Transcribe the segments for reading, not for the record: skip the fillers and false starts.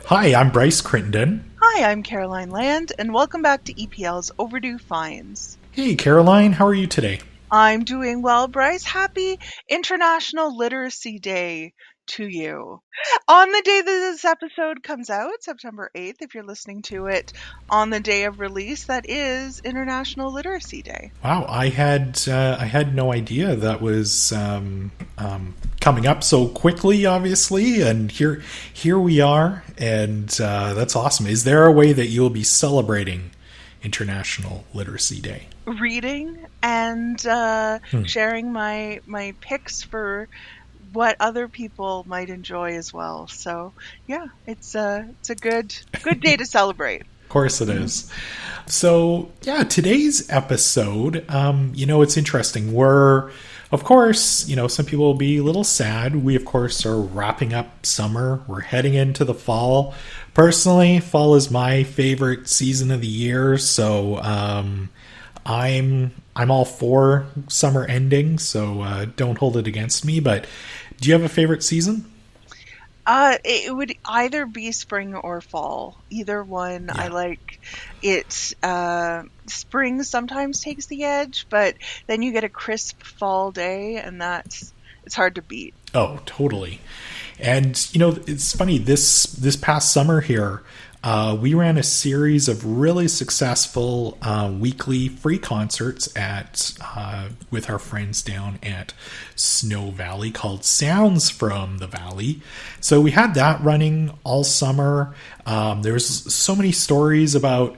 Hi, I'm Bryce Crittenden. Hi, I'm Caroline Land, and welcome back to EPL's Overdue Finds. Hey, Caroline, how are you today? I'm doing well, Bryce. Happy International Literacy Day to you. On the day that this episode comes out, September 8th, if you're listening to it on the day of release, that is International Literacy Day. Wow, I had no idea that was coming up so quickly, obviously, and here we are, and that's awesome. Is there a way that you'll be celebrating International Literacy Day? Reading and sharing my picks for what other people might enjoy as well. So yeah, it's a good day to celebrate. Of course it is. So, yeah, today's episode, it's interesting. Of course, some people will be a little sad. We, of course, are wrapping up summer. We're heading into the fall. Personally, fall is my favorite season of the year. So, I'm all for summer ending. So, don't hold it against me. But do you have a favorite season? It would either be spring or fall. Either one I Yeah. like. It spring sometimes takes the edge, but then you get a crisp fall day, and it's hard to beat. Oh, totally. And it's funny. This past summer here, we ran a series of really successful weekly free concerts at with our friends down at Snow Valley called Sounds from the Valley. So we had that running all summer. There was so many stories about.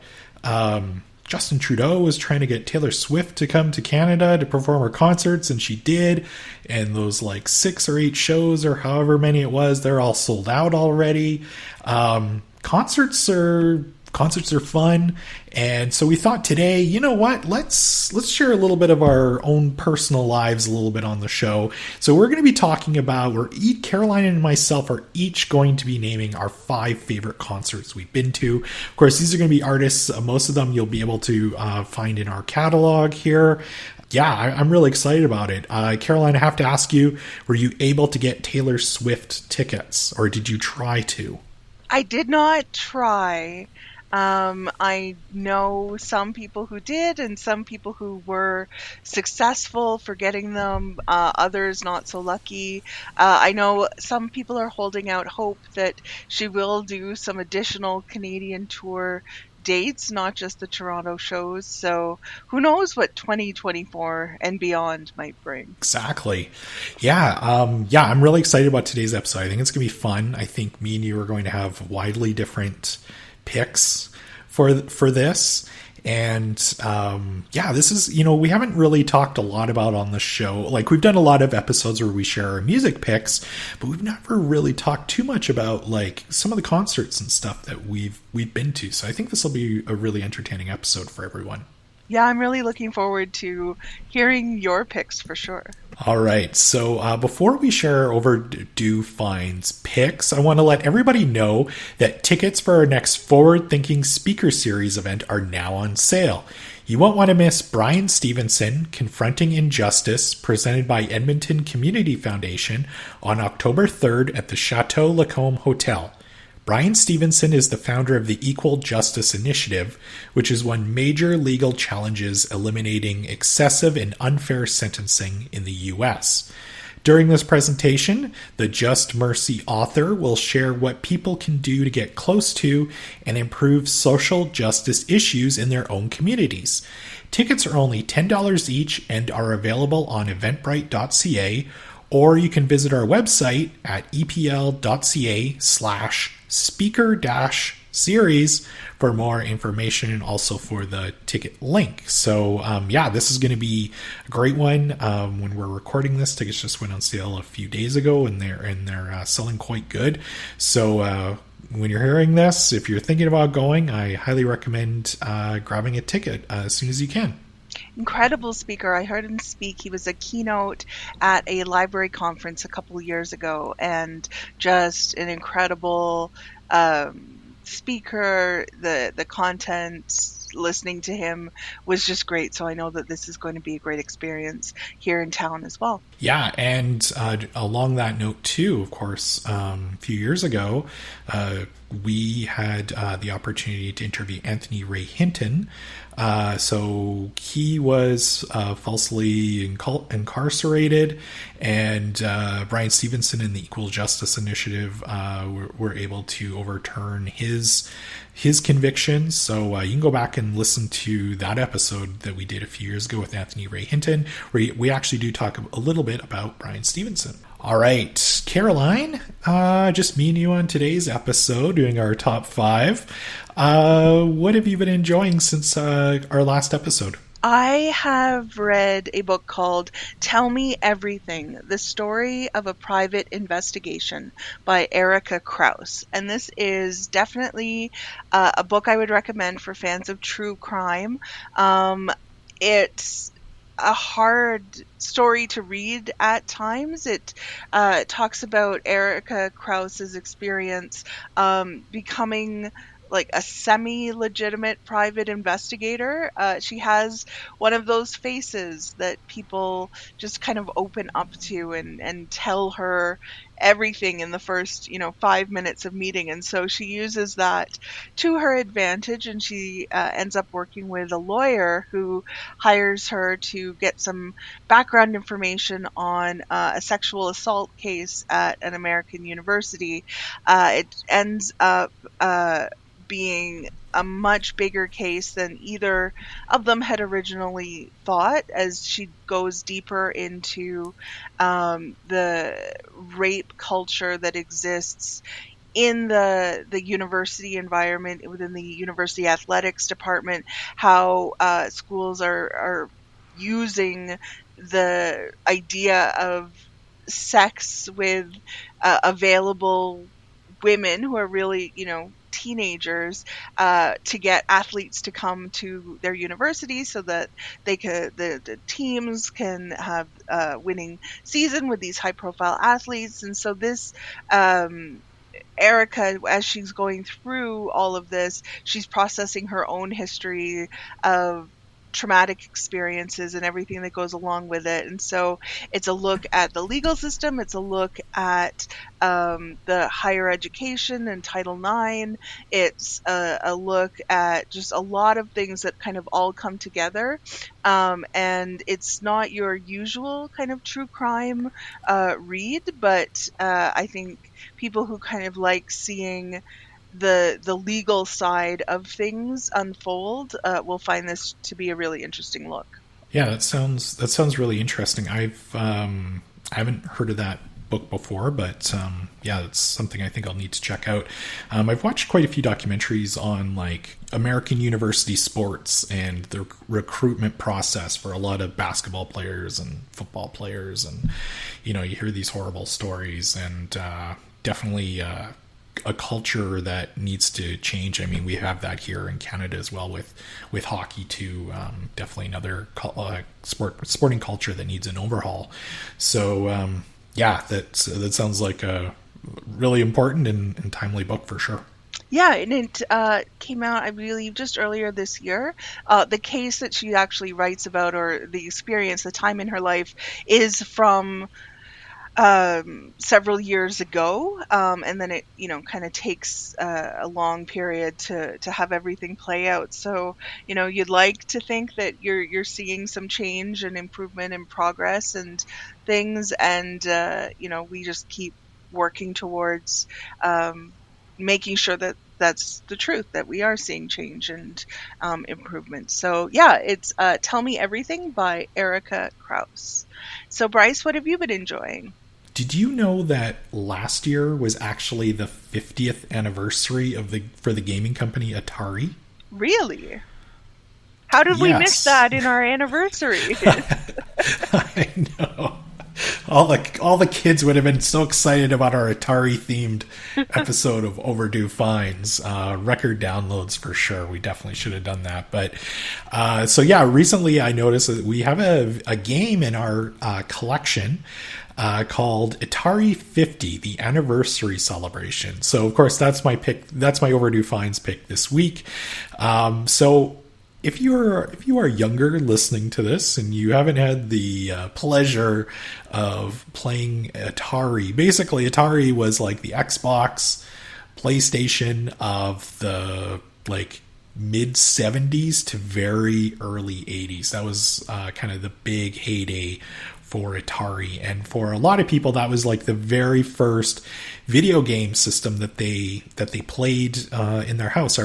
Justin Trudeau was trying to get Taylor Swift to come to Canada to perform her concerts, and she did. And those like 6 or 8 shows, or however many it was, they're all sold out already. Concerts are fun, and so we thought today, you know what? Let's share a little bit of our own personal lives a little bit on the show. So we're going to be talking about Caroline and myself are each going to be naming our 5 favorite concerts we've been to. Of course, these are going to be artists. Most of them you'll be able to find in our catalog here. Yeah, I'm really excited about it. Caroline, I have to ask you, were you able to get Taylor Swift tickets, or did you try to? I did not try. I know some people who did and some people who were successful for getting them, others not so lucky. I know some people are holding out hope that she will do some additional Canadian tour dates, not just the Toronto shows. So who knows what 2024 and beyond might bring. Exactly. Yeah. I'm really excited about today's episode. I think it's going to be fun. I think me and you are going to have widely different picks for this. And this is, we haven't really talked a lot about on the show. Like, we've done a lot of episodes where we share our music picks, but we've never really talked too much about like some of the concerts and stuff that we've been to. So I think this will be a really entertaining episode for everyone. Yeah, I'm really looking forward to hearing your picks for sure. All right. So before we share our Overdue Finds picks, I want to let everybody know that tickets for our next Forward Thinking Speaker Series event are now on sale. You won't want to miss Brian Stevenson, Confronting Injustice, presented by Edmonton Community Foundation on October 3rd at the Chateau Lacombe Hotel. Brian Stevenson is the founder of the Equal Justice Initiative, which has won major legal challenges eliminating excessive and unfair sentencing in the U.S. During this presentation, the Just Mercy author will share what people can do to get close to and improve social justice issues in their own communities. Tickets are only $10 each and are available on eventbrite.ca, or you can visit our website at epl.ca/speaker-series for more information and also for the ticket link. So, this is going to be a great one. When we're recording this, tickets just went on sale a few days ago, and they're selling quite good. So, when you're hearing this, if you're thinking about going, I highly recommend grabbing a ticket as soon as you can. Incredible speaker. I heard him speak. He was a keynote at a library conference a couple of years ago, and just an incredible speaker. The content listening to him was just great. So I know that this is going to be a great experience here in town as well. Yeah, and along that note too, of course, a few years ago, we had the opportunity to interview Anthony Ray Hinton. So he was falsely incarcerated, and Brian Stevenson and the Equal Justice Initiative were able to overturn his convictions. So you can go back and listen to that episode that we did a few years ago with Anthony Ray Hinton, where we actually do talk a little bit about Brian Stevenson. All right, Caroline, just me and you on today's episode doing our top 5. What have you been enjoying since our last episode? I have read a book called Tell Me Everything, The Story of a Private Investigation by Erica Krause. And this is definitely a book I would recommend for fans of true crime. It's a hard story to read at times. It talks about Erica Krause's experience becoming like a semi-legitimate private investigator. She has one of those faces that people just kind of open up to and tell her everything in the first 5 minutes of meeting, and so she uses that to her advantage, and she ends up working with a lawyer who hires her to get some background information on a sexual assault case at an American university. It ends up being a much bigger case than either of them had originally thought, as she goes deeper into the rape culture that exists in the university environment, within the university athletics department, how schools are using the idea of sex with available women who are really, teenagers, to get athletes to come to their university so that the teams can have a winning season with these high profile athletes. And so this Erica, as she's going through all of this, she's processing her own history of traumatic experiences and everything that goes along with it. And so it's a look at the legal system, it's a look at the higher education and Title IX, it's a look at just a lot of things that kind of all come together. And it's not your usual kind of true crime read, but I think people who kind of like seeing the legal side of things unfold will find this to be a really interesting look. Yeah, that sounds really interesting. I haven't heard of that book before, but yeah, that's something I think I'll need to check out. I've watched quite a few documentaries on like American university sports and the recruitment process for a lot of basketball players and football players, and you hear these horrible stories, and definitely a culture that needs to change. I mean, we have that here in Canada as well with hockey too. Definitely another sporting culture that needs an overhaul. So yeah, that sounds like a really important and timely book for sure. Yeah, and it came out, I believe, just earlier this year. The case that she actually writes about, or the experience, the time in her life, is from several years ago, and then it kind of takes a long period to have everything play out. So you'd like to think that you're seeing some change and improvement and progress and things, and we just keep working towards making sure that that's the truth, that we are seeing change and improvement. So yeah, it's Tell Me Everything by Erica Krause. So Bryce, what have you been enjoying? Did you know that last year was actually the 50th anniversary for the gaming company Atari? Really? How did we miss that in our anniversary? I know. All the kids would have been so excited about our Atari themed episode of Overdue Finds. Record downloads for sure. We definitely should have done that. But so yeah, recently I noticed that we have a game in our collection called Atari 50, the anniversary celebration. So of course that's my pick. That's my Overdue Finds pick this week. So if you are younger listening to this and you haven't had the pleasure of playing Atari, basically Atari was like the Xbox, PlayStation of the like mid 70s to very early 80s. That was kind of the big heyday for Atari, and for a lot of people that was like the very first video game system that they played in their house. I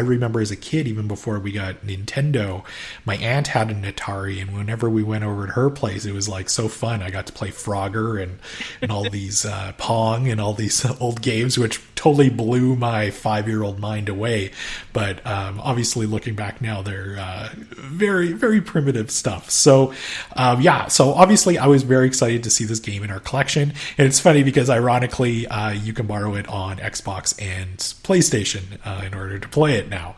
remember as a kid, even before we got Nintendo, my aunt had an Atari, and whenever we went over to her place, it was like so fun. I got to play Frogger and all these Pong and all these old games, which totally blew my 5-year-old mind away. But obviously, looking back now, they're very, very primitive stuff. So so obviously, I was very excited to see this game in our collection, and it's funny because ironically, you can borrow it on Xbox and PlayStation in order to play it now.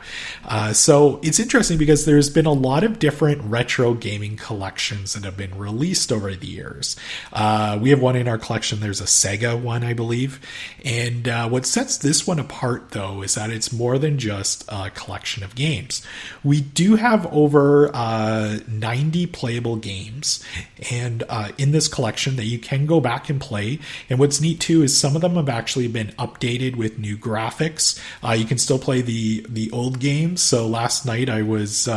So it's interesting because there's been a lot of different retro gaming collections that have been released over the years. We have one in our collection. There's a Sega one, I believe. And what sets this one apart, though, is that it's more than just a collection of games. We do have over 90 playable games and in this collection that you can go back and play. And what's neat, too, is some of them have actually been updated with new graphics. You can still play the old games. So last night I was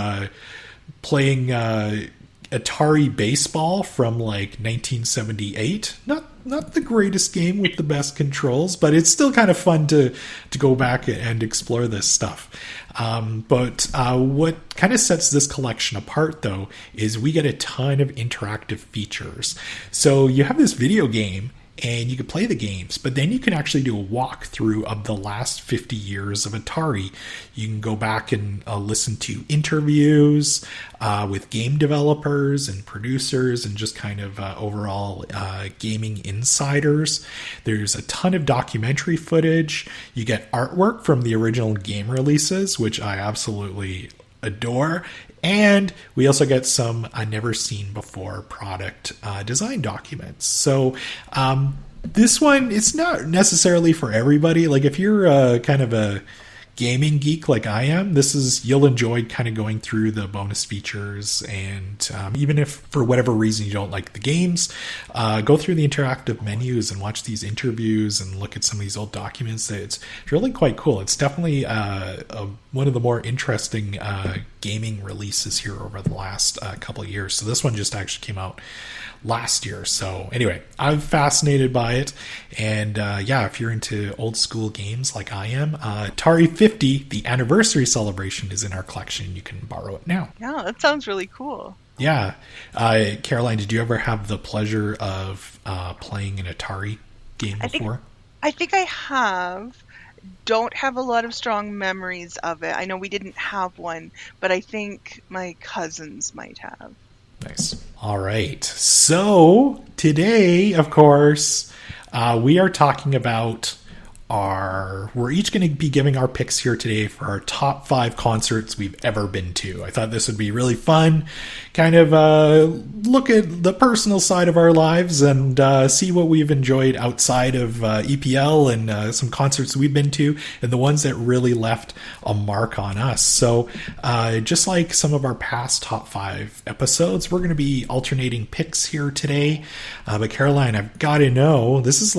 playing Atari Baseball from like 1978. Not the greatest game with the best controls, but it's still kind of fun to go back and explore this stuff. But what kind of sets this collection apart, though, is we get a ton of interactive features. So you have this video game, and you can play the games, but then you can actually do a walkthrough of the last 50 years of Atari. You can go back and listen to interviews with game developers and producers and just kind of overall gaming insiders. There's a ton of documentary footage. You get artwork from the original game releases, which I absolutely adore. And we also get some never seen before product design documents. So this one, it's not necessarily for everybody. Like if you're kind of a gaming geek like I am, you'll enjoy kind of going through the bonus features. And even if for whatever reason you don't like the games, go through the interactive menus and watch these interviews and look at some of these old documents. It's really quite cool. It's definitely one of the more interesting gaming releases here over the last couple of years. So this one just actually came out last year. So anyway, I'm fascinated by it. And if you're into old school games like I am, Atari 50, the anniversary celebration, is in our collection. You can borrow it now. Yeah, that sounds really cool. Yeah. Caroline, did you ever have the pleasure of playing an Atari game before? I think I have. Don't have a lot of strong memories of it. I know we didn't have one, but I think my cousins might have. Nice. All right. So today, of course, we are talking about we're each going to be giving our picks here today for our top 5 concerts we've ever been to. I thought this would be really fun. Kind of look at the personal side of our lives and see what we've enjoyed outside of EPL and some concerts we've been to and the ones that really left a mark on us. So just like some of our past top 5 episodes, we're going to be alternating picks here today. But Caroline, I've got to know, this is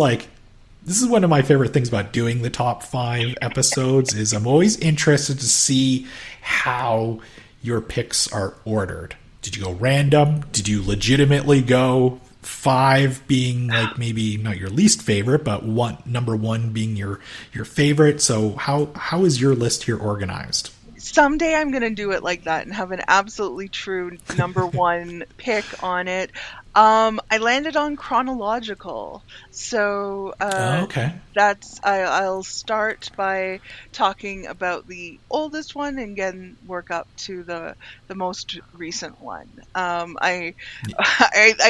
one of my favorite things about doing the top 5 episodes is I'm always interested to see how your picks are ordered. Did you go random? Did you legitimately go 5 being like maybe not your least favorite, but number 1 being your favorite? So how is your list here organized? Someday I'm going to do it like that and have an absolutely true number 1 pick on it. I landed on chronological, so okay. I'll start by talking about the oldest one and then work up to the most recent one. I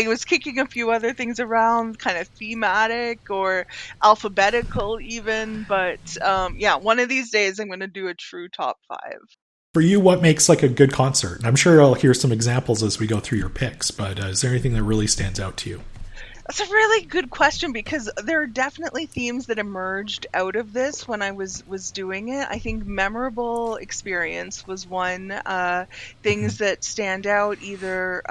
was kicking a few other things around, kind of thematic or alphabetical even, but one of these days I'm going to do a true top 5. For you, what makes like a good concert? I'm sure I'll hear some examples as we go through your picks, but is there anything that really stands out to you? That's a really good question because there are definitely themes that emerged out of this when I was doing it. I think memorable experience was one. Things that stand out either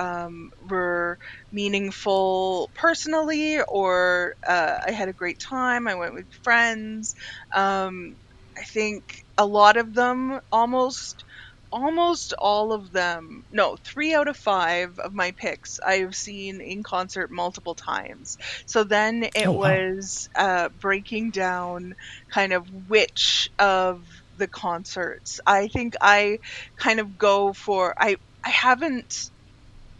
were meaningful personally, or I had a great time. I went with friends. I think a lot of them, almost all of them, no, 3 out of 5 of my picks I've seen in concert multiple times. So then Oh it wow. was breaking down kind of which of the concerts. I think I kind of go for I haven't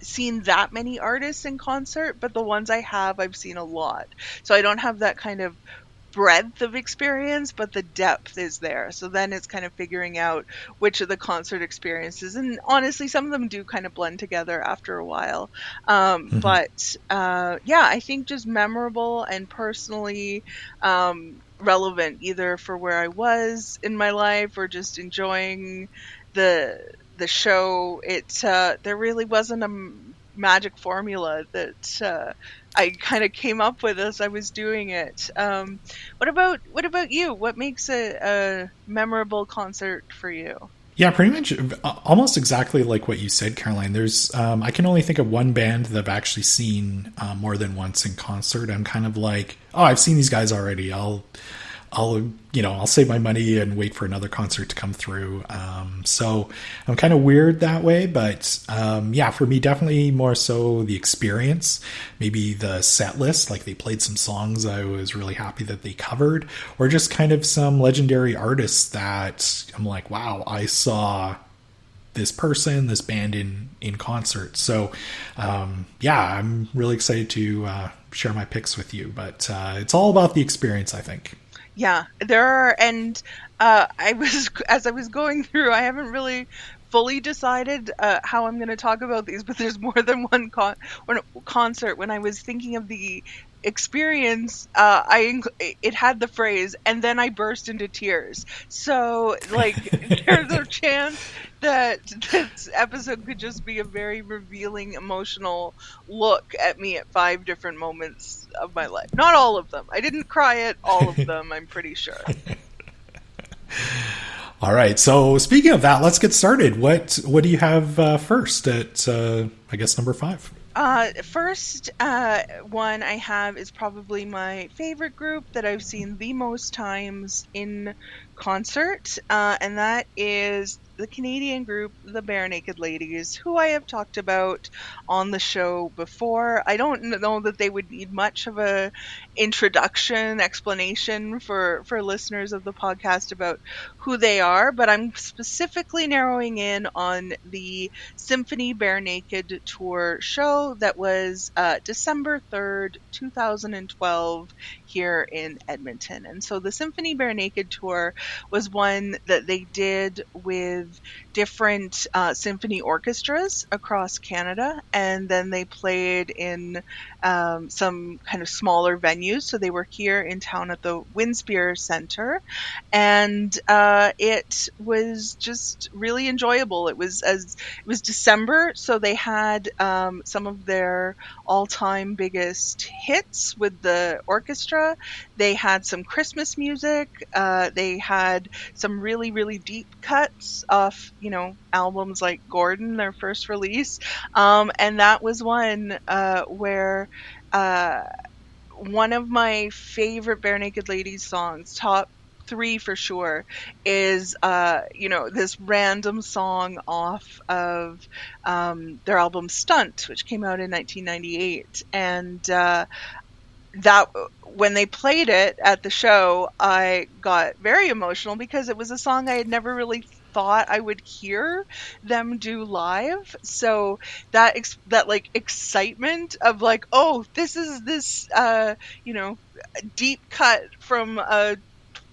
seen that many artists in concert, but the ones I have, I've seen a lot. So I don't have that kind of breadth of experience, but the depth is there. So then it's kind of figuring out which of the concert experiences, and honestly, some of them do kind of blend together after a while. But yeah, I think just memorable and personally relevant, either for where I was in my life or just enjoying the the show. There really wasn't a magic formula that I kind of came up with as I was doing it. What about you? What makes a memorable concert for you? Yeah, pretty much almost exactly like what you said, Caroline. There's, I can only think of one band that I've actually seen more than once in concert. I'm kind of like, oh, I've seen these guys already. I'll save my money and wait for another concert to come through. So I'm kind of weird that way, but yeah, for me, definitely more so the experience, maybe the set list, like they played some songs I was really happy that they covered, or just kind of some legendary artists that I'm like, wow, I saw this person, this band in concert. So yeah, I'm really excited to share my picks with you, but it's all about the experience, I think. Yeah, there are, and I was as I was going through, I haven't really fully decided how I'm going to talk about these, but there's more than one concert. When I was thinking of the experience, it had the phrase, and then I burst into tears. So, like, there's a chance that this episode could just be a very revealing, emotional look at me at 5 different moments of my life. Not all of them. I didn't cry at all of them, I'm pretty sure. All right. So speaking of that, let's get started. What do you have first at I guess number 5? First one I have is probably my favorite group that I've seen the most times in concert, and that is the Canadian group, the Bare Naked Ladies, who I have talked about on the show before. I don't know that they would need much of a introduction explanation for listeners of the podcast about who they are, but I'm specifically narrowing in on the Symphony Bare Naked tour show that was December 3rd, 2012, here in Edmonton. And so the Symphony Bare Naked tour was one that they did with different symphony orchestras across Canada, and then they played in some kind of smaller venues. So they were here in town at the Winspear Center, and it was just really enjoyable. It was December, so they had some of their all-time biggest hits with the orchestra. They had some Christmas music. They had some really, really deep cuts off, albums like Gordon, their first release. And that was one where uh, one of my favorite Bare Naked Ladies songs, top 3 for sure, is this random song off of their album Stunt, which came out in 1998. And that when they played it at the show, I got very emotional because it was a song I had never really thought I would hear them do live. So that like excitement of like, oh, this is this deep cut from a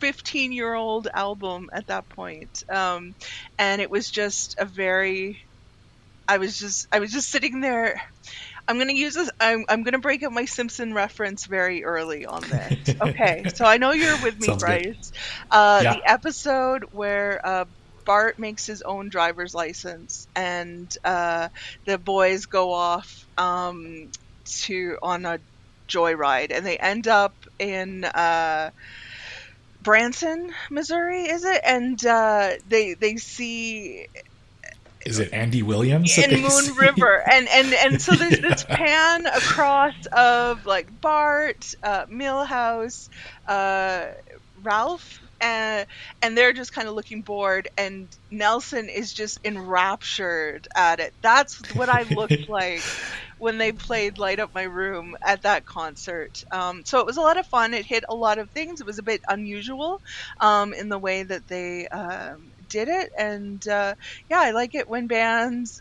15-year-old album at that point. And it was just a very I was just sitting there. I'm gonna use this. I'm gonna break up my Simpson reference very early on this. Okay, so I know you're with me, Sounds good. Bryce. Yeah. The episode where Bart makes his own driver's license, and the boys go off to on a joyride, and they end up in Branson, Missouri, is it? And they see Is it Andy Williams that in they Moon see? River, and so there's this Yeah. pan across of like Bart, Millhouse, uh, Ralph, and they're just kind of looking bored, and Nelson is just enraptured at it. That's what I looked like when they played "Light Up My Room" at that concert. So it was a lot of fun. It hit a lot of things. It was a bit unusual in the way that they did it, and yeah, I like it when bands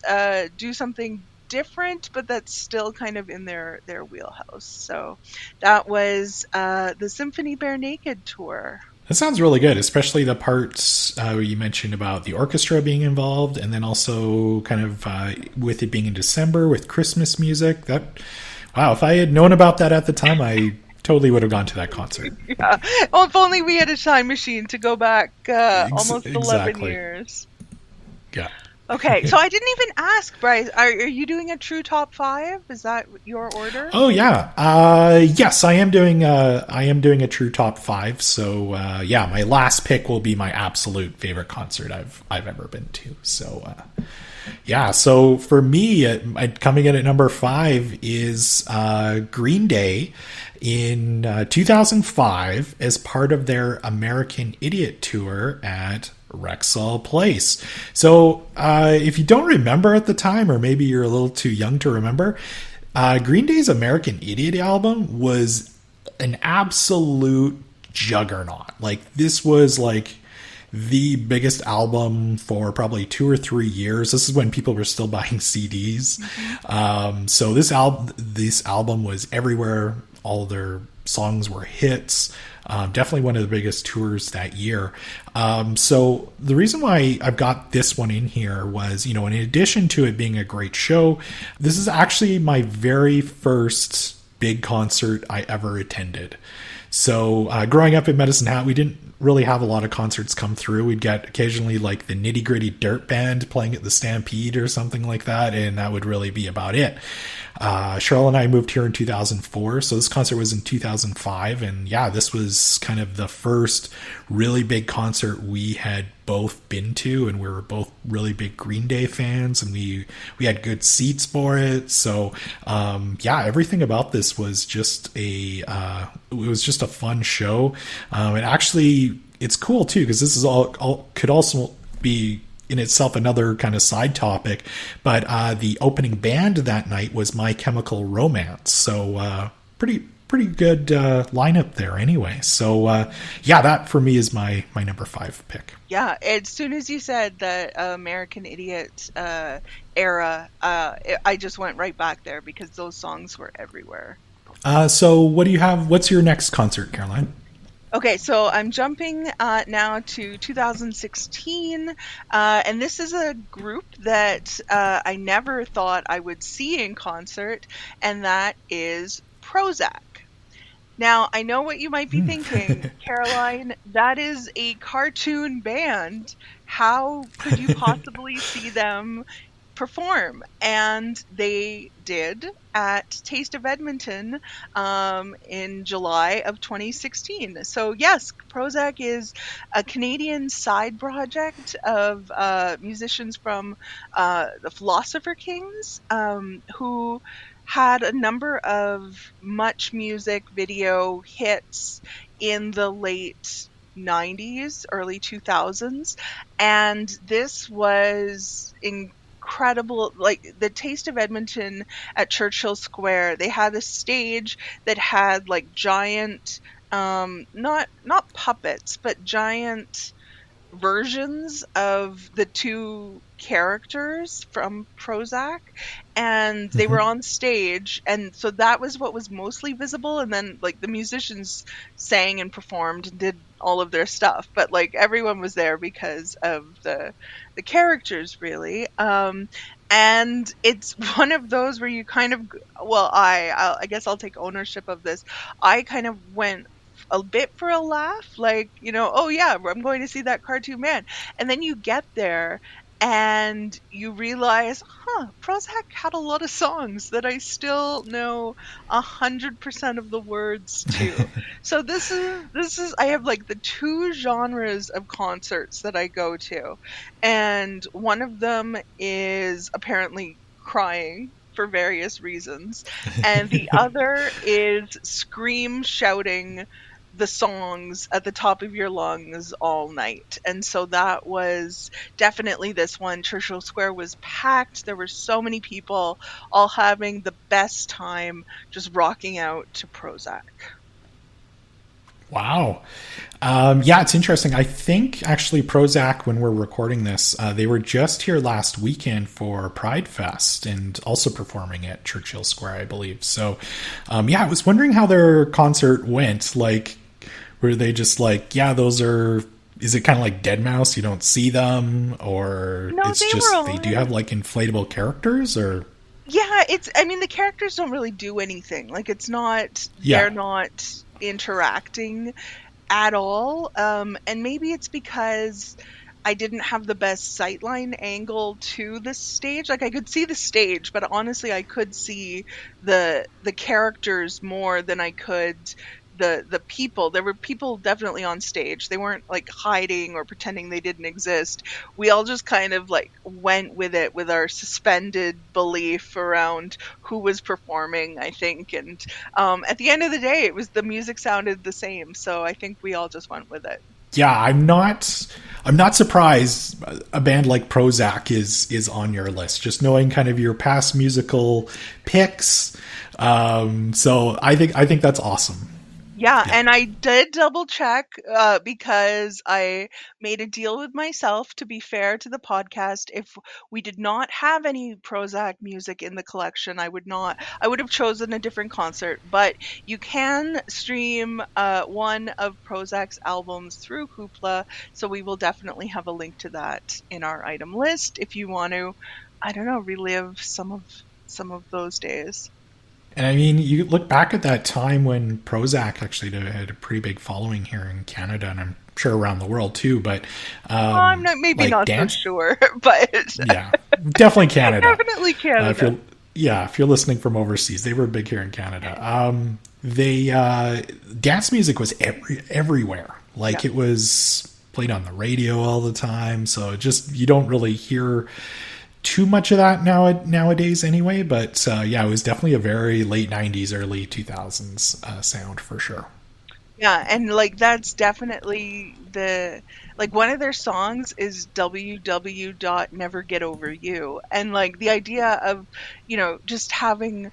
do something different, but that's still kind of in their wheelhouse. So that was the Symphony Bare Naked tour. That sounds really good, especially the parts where you mentioned about the orchestra being involved, and then also kind of with it being in December with Christmas music. That wow! If I had known about that at the time, I totally would have gone to that concert. Yeah. Oh, if only we had a time machine to go back almost 11 Exactly. years. Yeah. Okay, so I didn't even ask, Bryce. Are you doing a true top five? Is that your order? Oh yeah. Yes, I am doing a true top five. So yeah, my last pick will be my absolute favorite concert I've ever been to. So yeah. So for me, coming in at number five is Green Day in 2005 as part of their American Idiot tour at Rexall Place. So, if you don't remember at the time, or maybe you're a little too young to remember, Green Day's American Idiot album was an absolute juggernaut. Like, this was like the biggest album for probably 2 or 3 years. This is when people were still buying CDs. So this album was everywhere. All their songs were hits. Definitely one of the biggest tours that year. So the reason why I've got this one in here was, in addition to it being a great show, this is actually my very first big concert I ever attended. So growing up in Medicine Hat, we didn't really have a lot of concerts come through. We'd get occasionally like the Nitty Gritty Dirt Band playing at the Stampede or something like that, and that would really be about it. Cheryl and I moved here in 2004, so this concert was in 2005, and yeah, this was kind of the first really big concert we had both been to, and we were both really big Green Day fans, and we had good seats for it. So yeah, everything about this was just a fun show. And actually, it's cool too because this is all could also be in itself another kind of side topic, but the opening band that night was My Chemical Romance. So pretty good lineup there anyway. So yeah, that for me is my number five pick. Yeah, as soon as you said the American Idiot era, I just went right back there because those songs were everywhere. So what do you have? What's your next concert, Caroline? Okay, so I'm jumping now to 2016, and this is a group that I never thought I would see in concert, and that is Prozac. Now, I know what you might be thinking, Caroline, that is a cartoon band. How could you possibly see them perform? And they did at Taste of Edmonton in July of 2016. So, yes, Prozac is a Canadian side project of musicians from the Philosopher Kings who had a number of much music video hits in the late 90s, early 2000s. And this was incredible. Like the Taste of Edmonton at Churchill Square, they had a stage that had like giant, not puppets, but giant versions of the two characters from Prozac, and they were Mm-hmm. on stage, and so that was what was mostly visible, and then like the musicians sang and performed and did all of their stuff, but like everyone was there because of the characters really. And it's one of those where you kind of, well, I guess I'll take ownership of this. I kind of went a bit for a laugh, like, oh yeah, I'm going to see that cartoon man. And then you get there and you realize, Prozac had a lot of songs that I still know 100% of the words to. So this is I have like the two genres of concerts that I go to, and one of them is apparently crying for various reasons, and the other is scream shouting the songs at the top of your lungs all night. And so that was definitely this one. Churchill Square was packed. There were so many people all having the best time just rocking out to Prozac. Wow. Yeah, it's interesting. I think actually Prozac, when we're recording this, they were just here last weekend for Pride Fest and also performing at Churchill Square, I believe. So, yeah, I was wondering how their concert went. Like, were they just like, yeah, those are, is it kind of like Deadmau5? You don't see them, or No, it's they just were they do on. have like inflatable characters, or Yeah, I mean, the characters don't really do anything. Like, they're yeah, not interacting at all. And maybe it's because I didn't have the best sightline angle to the stage. Like, I could see the stage, but honestly I could see the characters more than I could the people. There were people definitely on stage. They weren't like hiding or pretending they didn't exist. We all just kind of like went with it with our suspended belief around who was performing, I think. And at the end of the day, it was the music sounded the same, so I think we all just went with it. yeah. I'm not surprised a band like Prozac is on your list. Just knowing kind of your past musical picks. So I think that's awesome. Yeah, Yeah. and I did double check because I made a deal with myself to be fair to the podcast. If we did not have any Prozac music in the collection, I would have chosen a different concert. But you can stream one of Prozac's albums through Hoopla, so we will definitely have a link to that in our item list if you want to, I don't know, relive some of those days. And I mean, you look back at that time when Prozac actually had a pretty big following here in Canada, and I'm sure around the world too. But I'm not maybe like not so dance, sure, but yeah, definitely Canada. definitely If Canada. you're yeah, if you're listening from overseas, they were big here in Canada. They dance music was everywhere. Yeah. Like it was played on the radio all the time. So it just you don't really hear too much of that nowadays anyway. But yeah, it was definitely a very late '90s, early 2000s sound for sure. Yeah, and like that's definitely the like one of their songs is WW dot never get over you. And like the idea of, just having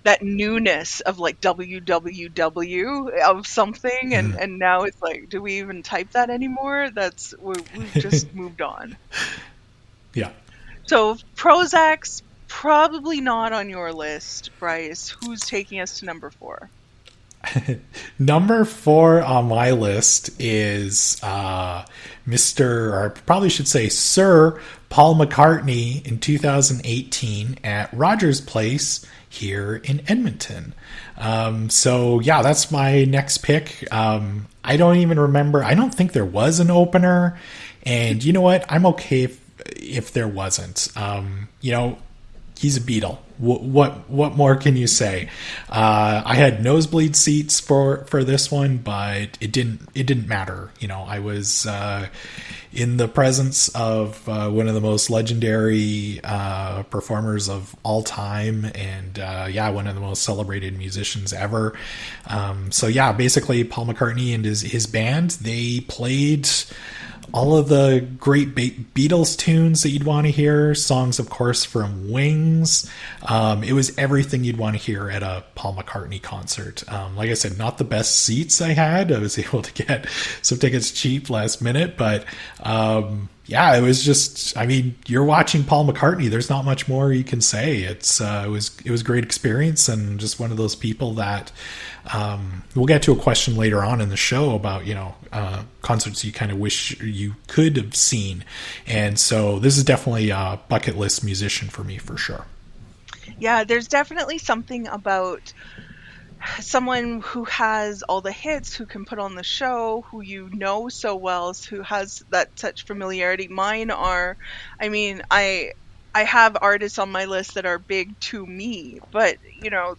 that newness of like WWW of something, and now it's like, do we even type that anymore? We've just moved on. Yeah. So Prozac's probably not on your list, Bryce. Who's taking us to number 4? Number 4 on my list is Mr. or I probably should say Sir Paul McCartney in 2018 at Rogers Place here in Edmonton. So yeah, that's my next pick. I don't even remember. I don't think there was an opener, and you know what? I'm okay if there wasn't. He's a Beatle. What more can you say? I had nosebleed seats for this one, but it didn't matter. I was in the presence of one of the most legendary performers of all time, and yeah, one of the most celebrated musicians ever. So yeah, basically Paul McCartney and his band, they played all of the great Beatles tunes that you'd want to hear, songs, of course, from Wings. It was everything you'd want to hear at a Paul McCartney concert. Like I said, not the best seats I had. I was able to get some tickets cheap last minute, but yeah, it was just, I mean, you're watching Paul McCartney. There's not much more you can say. It was a great experience, and just one of those people that we'll get to a question later on in the show about, concerts you kind of wish you could have seen. And so this is definitely a bucket list musician for me for sure. Yeah, there's definitely something about someone who has all the hits, who can put on the show, who you know so well, who has that such familiarity. Mine are, I mean, I have artists on my list that are big to me, but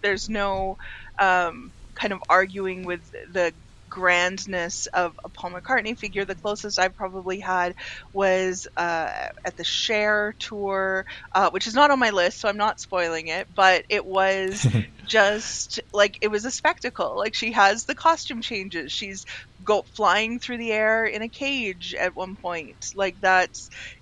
there's no kind of arguing with the grandness of a Paul McCartney figure. The closest I probably had was at the Cher tour, which is not on my list, so I'm not spoiling it, but it was just like it was a spectacle. Like she has the costume changes. She's go flying through the air in a cage at one point. Like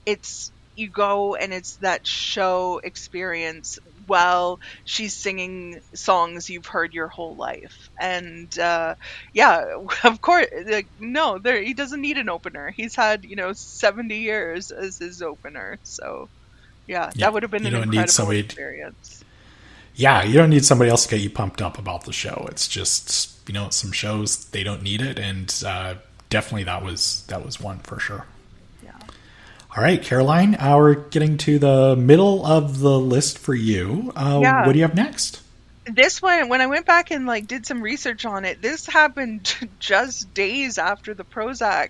it's you go and it's that show experience while she's singing songs you've heard your whole life. And yeah, of course, like no, there he doesn't need an opener. He's had 70 years as his opener. So yeah, Yeah, that would have been you an don't need incredible somebody. experience. Yeah, you don't need somebody else to get you pumped up about the show. It's just some shows they don't need it, and definitely that was one for sure. Yeah. All right, Caroline, we're getting to the middle of the list for you. What Yeah. do you have next? This one, when I went back and like did some research on it, this happened just days after the Prozac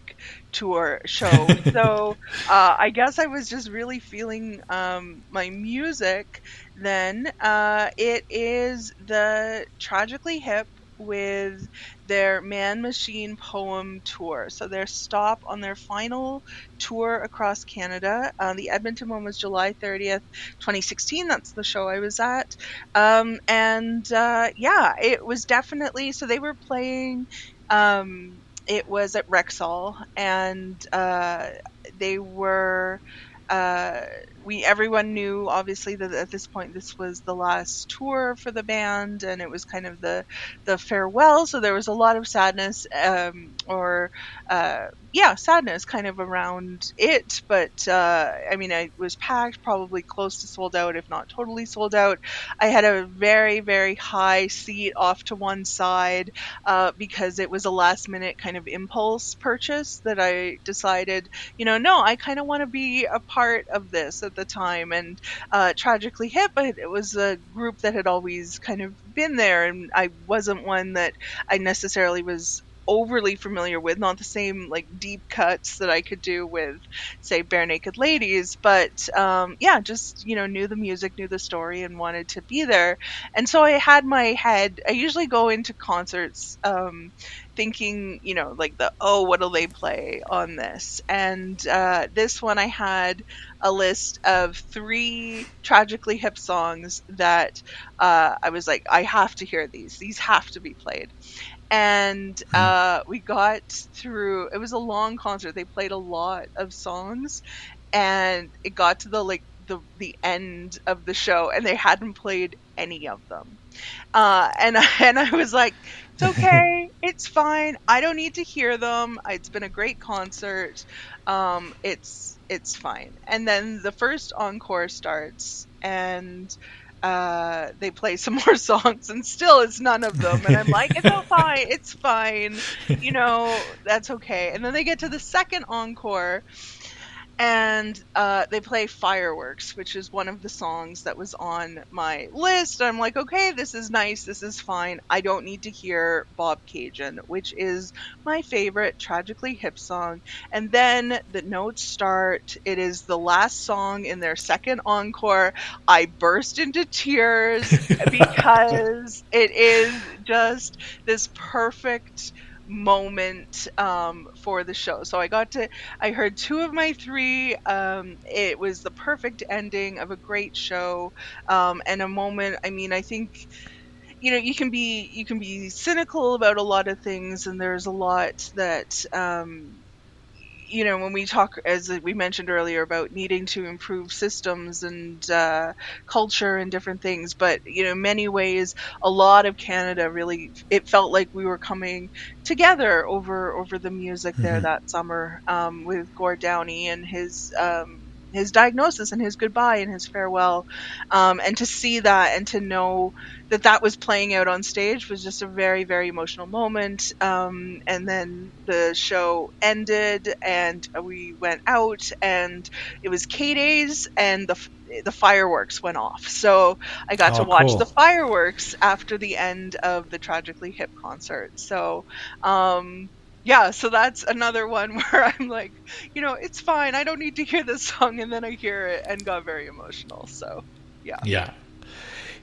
tour show. So I guess I was just really feeling my music then. It is the Tragically Hip with their Man Machine Poem tour. So their stop on their final tour across Canada. The Edmonton one was July 30th, 2016. That's the show I was at. And yeah, it was definitely so they were playing. It was at Rexall, and they were. Uh, we everyone knew obviously that at this point this was the last tour for the band, and it was kind of the farewell. So there was a lot of sadness, or yeah, sadness kind of around it. But I mean, it was packed, probably close to sold out, if not totally sold out. I had a very, very high seat off to one side because it was a last minute kind of impulse purchase that I decided, no, I kind of want to be a part of this at the time. And Tragically Hip, it was a group that had always kind of been there, and I wasn't one that I necessarily was overly familiar with, not the same like deep cuts that I could do with say Bare Naked Ladies, but yeah, just knew the music, knew the story, and wanted to be there. And so I had my head, I usually go into concerts thinking, like oh, what'll they play on this? And this one I had a list of 3 Tragically Hip songs that I was like, I have to hear these have to be played. And we got through, it was a long concert, they played a lot of songs, and it got to the end of the show and they hadn't played any of them. And I was like, it's okay, it's fine, I don't need to hear them, it's been a great concert, it's fine. And then the first encore starts, and they play some more songs, and still it's none of them, and I'm like, it's all fine, it's fine, that's okay. And then they get to the second encore, and they play Fireworks, which is one of the songs that was on my list. I'm like, okay, this is nice, this is fine, I don't need to hear Bob Cajun, which is my favorite Tragically Hip song. And then the notes start, it is the last song in their second encore. I burst into tears because it is just this perfect moment for the show. So I heard 2 of my 3. It was the perfect ending of a great show, and a moment. I mean, I think you can be cynical about a lot of things, and there's a lot that when we talk, as we mentioned earlier, about needing to improve systems and culture and different things, but in many ways, a lot of Canada really, it felt like we were coming together over the music there that summer, with Gord Downey and his his diagnosis and his goodbye and his farewell, and to see that and to know that that was playing out on stage was just a very, very emotional moment. And then the show ended and we went out, and it was K-Days, and the fireworks went off. So I got to Oh, watch the cool. fireworks after the end of the Tragically Hip concert. So yeah, so that's another one where I'm like, it's fine. I don't need to hear this song. And then I hear it and got very emotional. So, yeah. Yeah.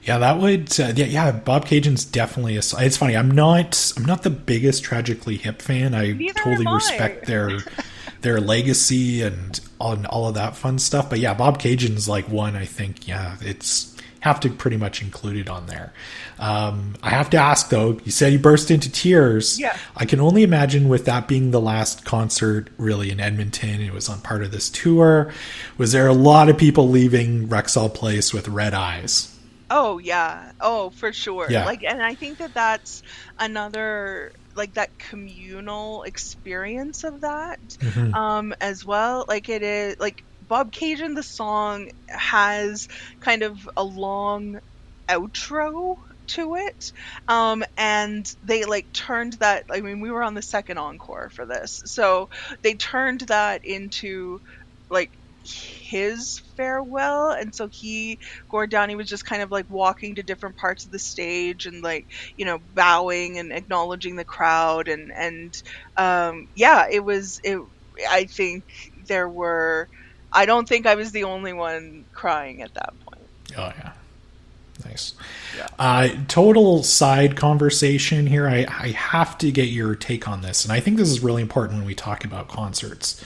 Yeah, that would. Yeah, Bob Cajun's definitely a. It's funny. I'm not the biggest Tragically Hip fan. I Neither am totally I. respect their legacy and all of that fun stuff. But yeah, Bob Cajun's like one. I think it's have to pretty much include it on there. I have to ask though. You said you burst into tears. Yeah. I can only imagine with that being the last concert really in Edmonton. It was on part of this tour. Was there a lot of people leaving Rexall Place with red eyes? Oh, yeah. Oh, for sure. Yeah. Like, and I think that that's another, like, that communal experience of that, Hmm. as well. Like, it is, like, Bob Cajun, the song has kind of a long outro to it. And they like turned that, I mean, we were on the second encore for this. So they turned that into like his farewell. And so Gord Downie was just kind of like walking to different parts of the stage and like, bowing and acknowledging the crowd. Yeah, I think there were, I don't think I was the only one crying at that point. Oh yeah. Nice. Yeah. Total side conversation here. I have to get your take on this, and I think this is really important when we talk about concerts.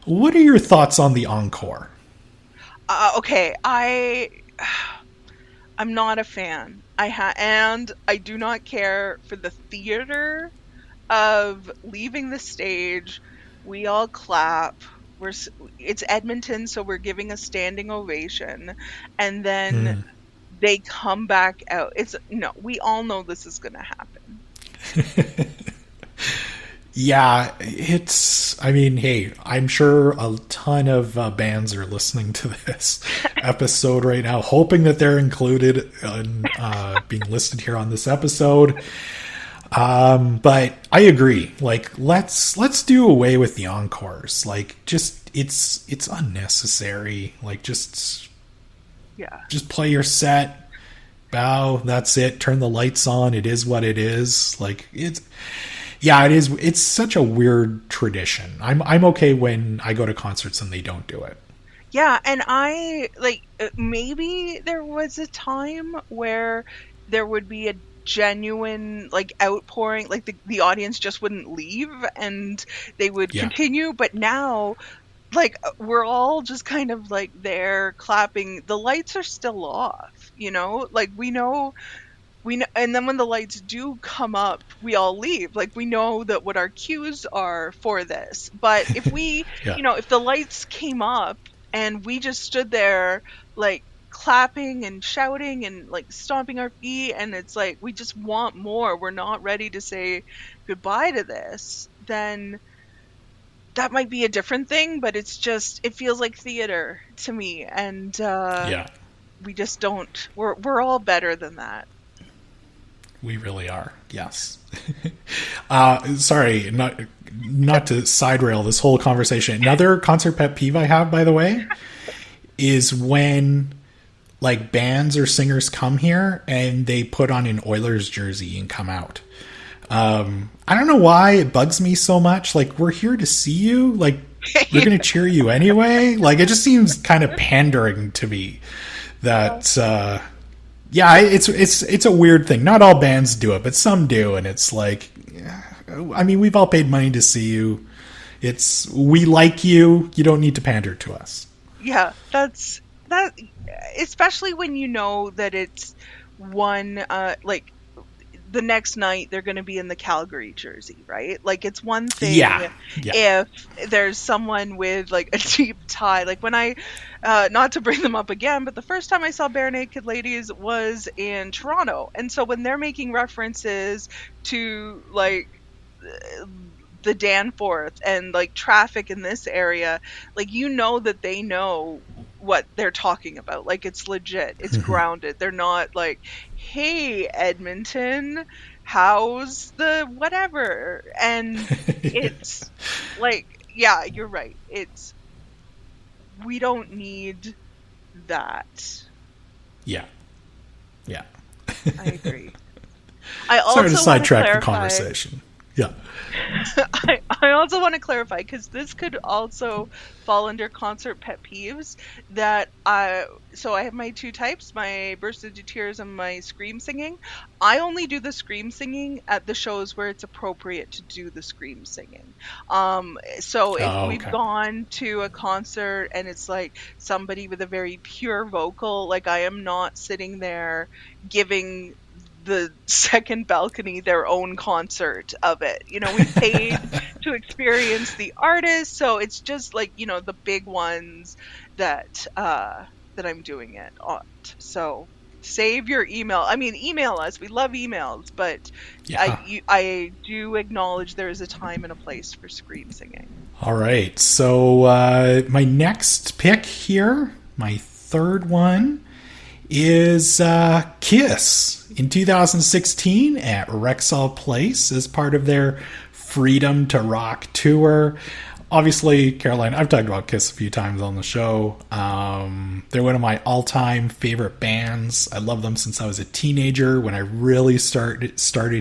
What are your thoughts on the encore? Okay, I'm not a fan. And I do not care for the theater of leaving the stage. We all clap. It's Edmonton, so we're giving a standing ovation, and then Hmm. they come back out. It's no, we all know this is going to happen. Yeah, it's. I mean, hey, I'm sure a ton of bands are listening to this episode right now, hoping that they're included in being listed here on this episode. But I agree. Like, let's do away with the encores. Like, just it's unnecessary. Like, Yeah. just play your set, bow. That's it. Turn the lights on. It is what it is. Like, it's. Yeah, it is. It's such a weird tradition. I'm okay when I go to concerts and they don't do it. Yeah, and I like maybe there was a time where there would be a genuine like outpouring, like the audience just wouldn't leave and they would Yeah, continue, but now like we're all just kind of like there clapping. The lights are still off, like we know, and then when the lights do come up, we all leave. Like we know that what our cues are for this. But yeah, if the lights came up and we just stood there like clapping and shouting and like stomping our feet, and it's like we just want more. We're not ready to say goodbye to this. Then that might be a different thing, but it feels like theater to me, and yeah. we just don't. We're all better than that. We really are. Yes. Sorry, not to side rail this whole conversation. Another concert pet peeve I have, by the way, is when like bands or singers come here and they put on an Oilers jersey and come out. I don't know why it bugs me so much. Like, we're here to see you. Like, we're going to cheer you anyway. Like, it just seems kind of pandering to me that, yeah, it's a weird thing. Not all bands do it, but some do. And it's like, I mean, we've all paid money to see you. We like you. You don't need to pander to us. Yeah, that, especially when you know that it's one, like the next night they're going to be in the Calgary jersey, right? Like it's one thing Yeah. Yeah. if there's someone with like a deep tie. Like when not to bring them up again, but the first time I saw Bare Naked Ladies was in Toronto. And so when they're making references to like the Danforth and like traffic in this area, like you know that they know what they're talking about. Like it's legit. It's grounded. They're not like, "Hey Edmonton, how's the whatever?" And it's like, yeah, you're right. It's we don't need that. Yeah. Yeah. I agree. I Sorry to also want to sidetrack the clarify. conversation. Yeah. I also want to clarify because this could also fall under concert pet peeves that so I have my two types, my burst into tears and my scream singing. I only do the scream singing at the shows where it's appropriate to do the scream singing. So if Oh, we've okay. gone to a concert and it's like somebody with a very pure vocal, like I am not sitting there giving the second balcony their own concert of it. We've paid to experience the artist, so it's just like, the big ones that I'm doing it on. So save your email. I mean, email us. We love emails, but Yeah. I do acknowledge there is a time and a place for scream singing. All right. So my next pick here, my third one, is Kiss in 2016 at Rexall Place as part of their Freedom to Rock tour. Obviously, Caroline, I've talked about Kiss a few times on the show. They're one of my all-time favorite bands. I love them since I was a teenager when I really started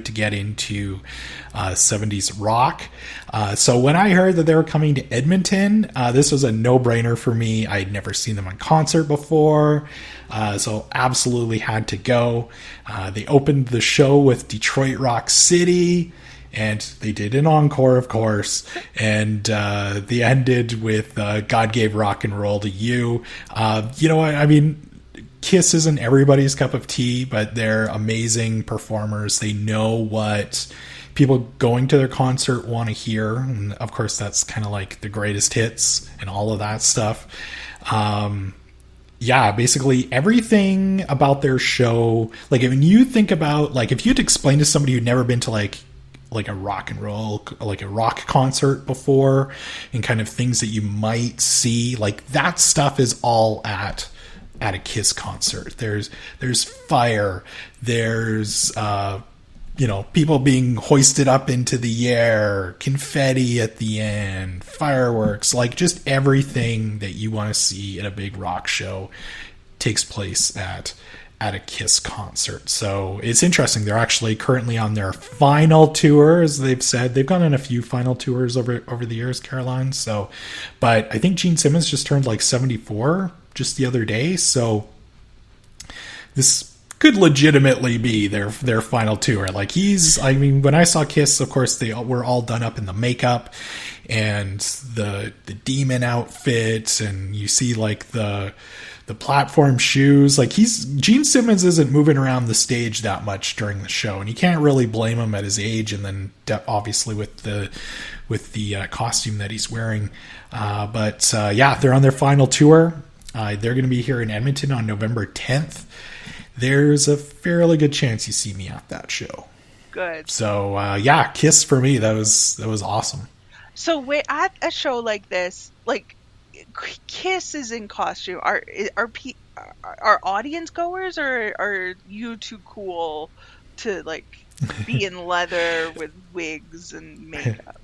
to get into 70s rock. So when I heard that they were coming to Edmonton, this was a no-brainer for me. I'd never seen them in concert before, so absolutely had to go. They opened the show with Detroit Rock City, and they did an encore, of course, and they ended with God Gave Rock and Roll to You. I mean, Kiss isn't everybody's cup of tea, but they're amazing performers. They know what people going to their concert want to hear, and of course that's kind of like the greatest hits and all of that stuff. Yeah, basically everything about their show, like when you think about, like if you'd explain to somebody who'd never been to like a rock and roll, like a rock concert before, and kind of things that you might see, like that stuff is all at a Kiss concert. There's fire, there's people being hoisted up into the air, confetti at the end, fireworks, like just everything that you want to see at a big rock show takes place at a Kiss concert. So it's interesting. They're actually currently on their final tour, as they've said. They've gone on a few final tours over the years, Caroline. So, but I think Gene Simmons just turned like 74 just the other day. So this could legitimately be their final tour. Like when I saw Kiss, of course they were all done up in the makeup and the demon outfit, and you see like the platform shoes. Like Gene Simmons isn't moving around the stage that much during the show, and you can't really blame him at his age, and then obviously with the costume that he's wearing. But they're on their final tour. They're going to be here in Edmonton on November 10th. There's a fairly good chance you see me at that show. Good. So Kiss for me, that was awesome. So wait, at a show like this, like Kiss is in costume. Are audience goers, or are you too cool to like be in leather with wigs and makeup?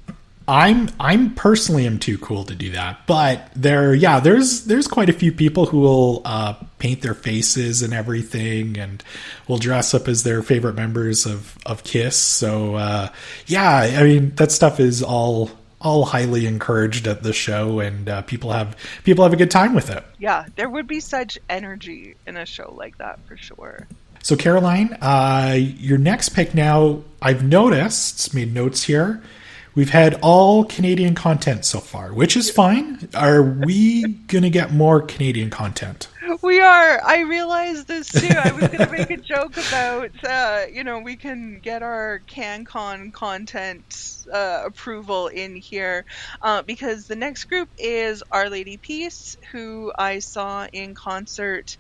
I'm personally am too cool to do that, but there's quite a few people who will paint their faces and everything, and will dress up as their favorite members of Kiss. So I mean that stuff is all highly encouraged at the show, and people have a good time with it. Yeah, there would be such energy in a show like that for sure. So Caroline, your next pick now, I've noticed, made notes here. We've had all Canadian content so far, which is fine. Are we going to get more Canadian content? We are. I realized this too. I was going to make a joke about, we can get our CanCon content approval in here because the next group is Our Lady Peace, who I saw in concert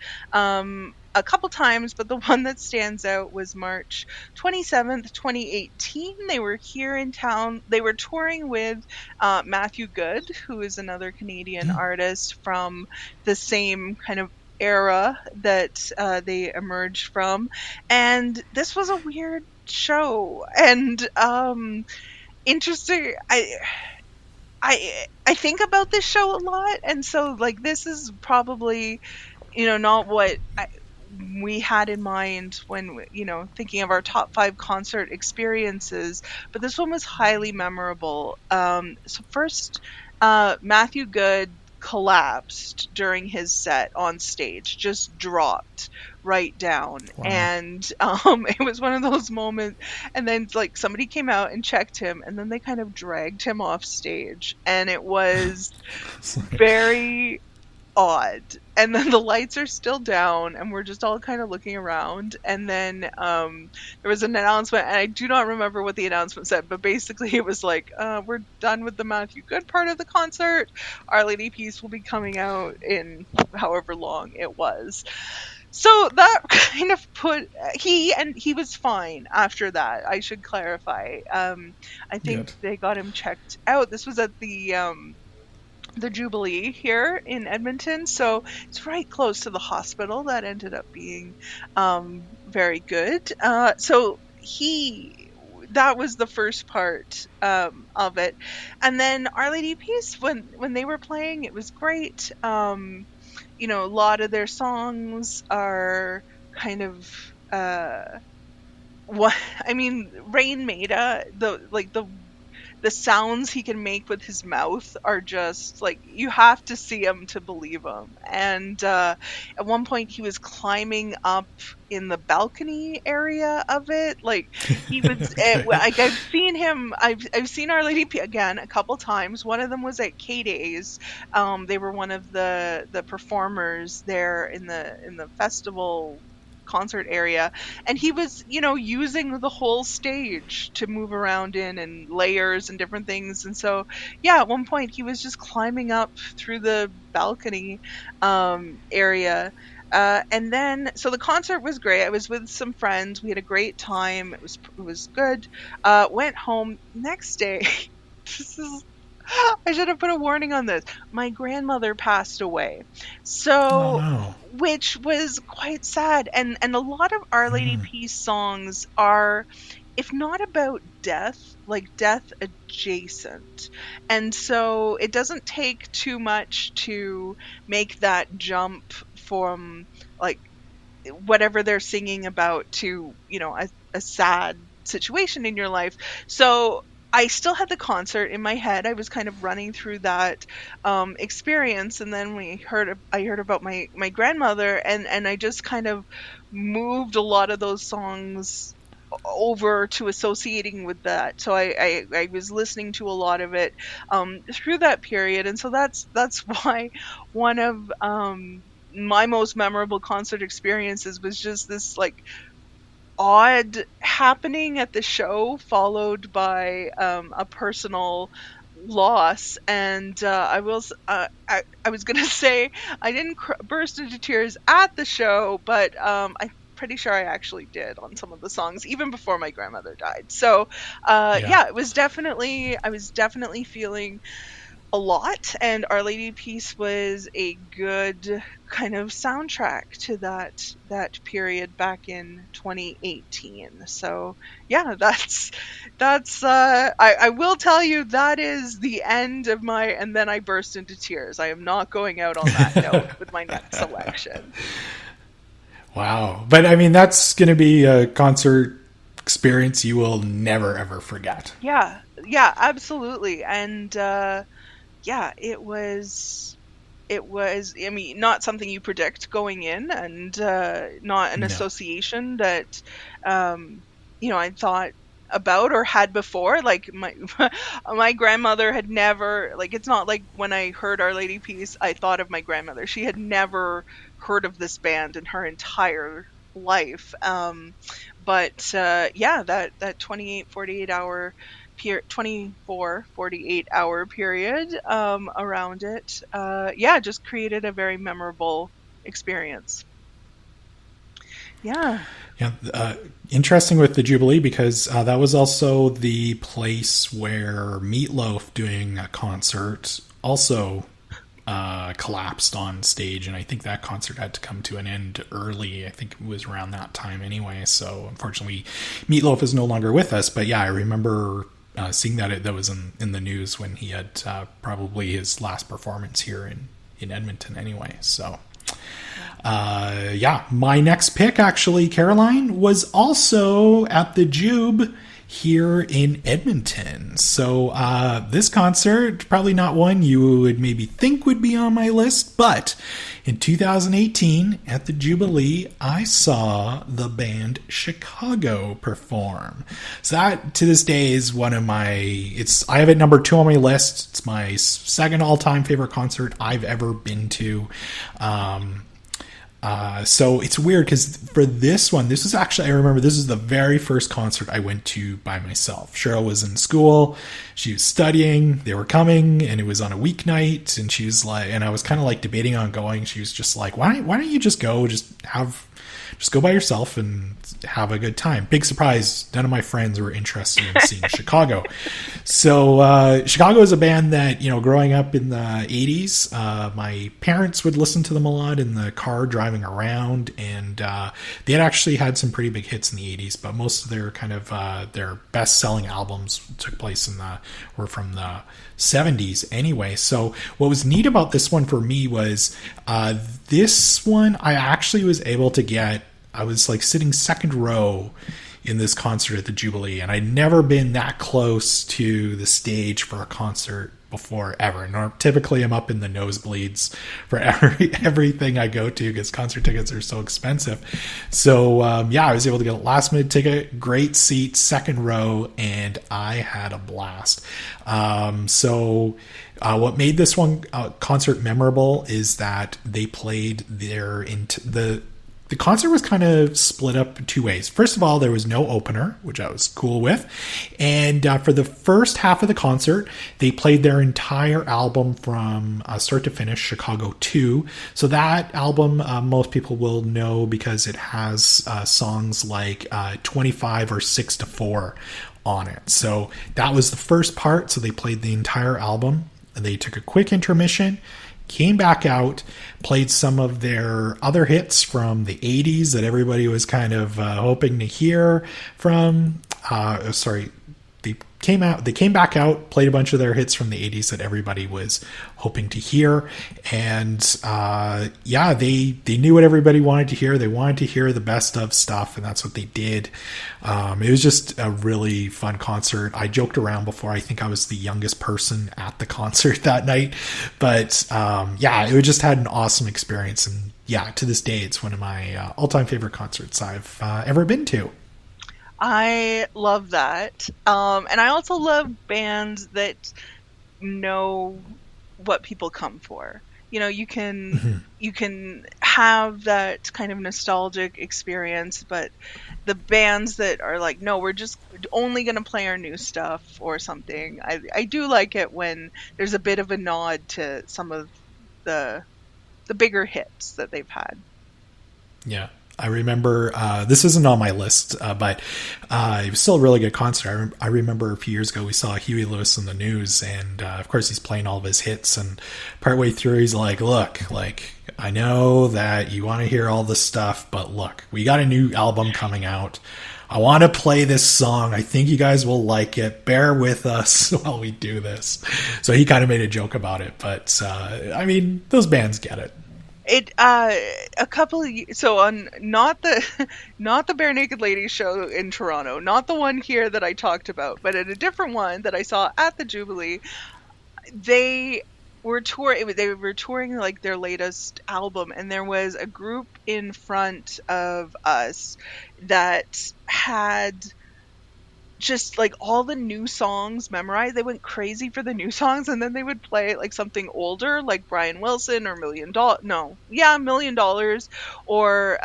a couple times, but the one that stands out was March 27th, 2018. They were here in town. They were touring with Matthew Good, who is another Canadian artist from the same kind of era that they emerged from. And this was a weird show and interesting. I think about this show a lot, and so like this is probably not what we had in mind when thinking of our top 5 concert experiences, but this one was highly memorable. So first, Matthew Good collapsed during his set on stage, just dropped right down, Wow. and it was one of those moments. And then like somebody came out and checked him, and then they kind of dragged him off stage, and it was It's like, very odd. And then the lights are still down, and we're just all kind of looking around. And then there was an announcement, and I do not remember what the announcement said, but basically it was like, we're done with the Matthew Good part of the concert. Our Lady Peace will be coming out in however long it was. So that kind of put he was fine after that. I should clarify. I think good. they got him checked out. This was at the Jubilee here in Edmonton, so it's right close to the hospital. That ended up being very good. So he that was the first part of it, and then Our Lady Peace, when they were playing, it was great. A lot of their songs are kind of what I mean. Rain Maida, the sounds he can make with his mouth are just like, you have to see him to believe him. And at one point he was climbing up in the balcony area of it. Like he was Okay. like, I've seen Our Lady again a couple times. One of them was at K-Days. They were one of the performers there in the festival concert area, and he was using the whole stage to move around in, and layers and different things. And so yeah, at one point he was just climbing up through the balcony area. And then so the concert was great. I was with some friends, we had a great time. It was good. Went home next day. This is I should have put a warning on this. My grandmother passed away. Oh So, no. which was quite sad. And a lot of Our Lady Peace songs are, if not about death, like death adjacent. And so it doesn't take too much to make that jump from like whatever they're singing about to a sad situation in your life. So I still had the concert in my head. I was kind of running through that experience, and then I heard about my grandmother, and I just kind of moved a lot of those songs over to associating with that. So I was listening to a lot of it through that period, and so that's why one of my most memorable concert experiences was just this like odd happening at the show, followed by a personal loss. And I was gonna say I didn't burst into tears at the show, but I'm pretty sure I actually did on some of the songs even before my grandmother died. So Yeah. yeah, I was definitely feeling a lot, and Our Lady Peace was a good kind of soundtrack to that period back in 2018. So yeah, I will tell you that is the end of my, and then I burst into tears. I am not going out on that note with my next selection. Wow. But I mean, that's going to be a concert experience you will never ever forget. Yeah, yeah, absolutely. And yeah, it was, I mean, not something you predict going in, and not an No. association that I thought about or had before. Like my grandmother had never, like, it's not like when I heard Our Lady Peace I thought of my grandmother. She had never heard of this band in her entire life. But yeah, that 28 48 hour 24 48 hour period around it, yeah, just created a very memorable experience. Yeah. Yeah, interesting with the Jubilee because that was also the place where Meatloaf doing a concert also collapsed on stage, and I think that concert had to come to an end early. I think it was around that time anyway. So unfortunately, Meatloaf is no longer with us. But yeah, I remember seeing that was in the news when he had probably his last performance here in Edmonton anyway. So yeah, my next pick actually, Caroline, was also at the Jube here in Edmonton. So this concert, probably not one you would maybe think would be on my list, but in 2018 at the Jubilee, I saw the band Chicago perform. So that to this day is one of I have it number 2 on my list. It's my second all-time favorite concert I've ever been to. So it's weird because for this one, this was actually, I remember this is the very first concert I went to by myself. Cheryl was in school, she was studying, they were coming, and it was on a weeknight, and she was like, and I was kind of like debating on going. She was just like, why don't you just go, just go by yourself and have a good time. Big surprise, none of my friends were interested in seeing Chicago. So Chicago is a band that, growing up in the 80s, my parents would listen to them a lot in the car driving around, and they had actually had some pretty big hits in the 80s, but most of their kind of their best-selling albums took place were from the 70s anyway. So what was neat about this one for me was this one I actually was able to get. I was like sitting second row in this concert at the Jubilee, and I'd never been that close to the stage for a concert before ever. And typically I'm up in the nosebleeds for everything I go to because concert tickets are so expensive. So yeah, I was able to get a last minute ticket, great seat, second row, and I had a blast. So what made this one concert memorable is that they played the concert was kind of split up 2 ways. First of all, there was no opener, which I was cool with. And for the first half of the concert, they played their entire album from start to finish, Chicago 2. So that album, most people will know because it has songs like 25 or 6 to 4 on it. So that was the first part. So they played the entire album. They took a quick intermission, came back out, played some of their other hits from the 80s that everybody was kind of hoping to hear from. They came back out, played a bunch of their hits from the 80s that everybody was hoping to hear. And yeah, they knew what everybody wanted to hear. They wanted to hear the best of stuff, and that's what they did. It was just a really fun concert. I joked around before. I think I was the youngest person at the concert that night. But yeah, it just had an awesome experience. And yeah, to this day, it's one of my all-time favorite concerts I've ever been to. I love that. And I also love bands that know what people come for. You can have that kind of nostalgic experience, but the bands that are like, no, we're just only going to play our new stuff or something. I do like it when there's a bit of a nod to some of the bigger hits that they've had. Yeah. I remember, this isn't on my list, but it was still a really good concert. I remember a few years ago we saw Huey Lewis in the news, and of course he's playing all of his hits, and partway through he's like, look, I know that you want to hear all this stuff, but look, we got a new album coming out. I want to play this song. I think you guys will like it. Bear with us while we do this. So he kind of made a joke about it, but I mean, those bands get it. A couple of so on not the Bare Naked Ladies show in Toronto, not the one here that I talked about, but at a different one that I saw at the Jubilee, they were touring like their latest album, and there was a group in front of us that had just like all the new songs memorized. They went crazy for the new songs, and then they would play like something older, like Brian Wilson or $1 Million, or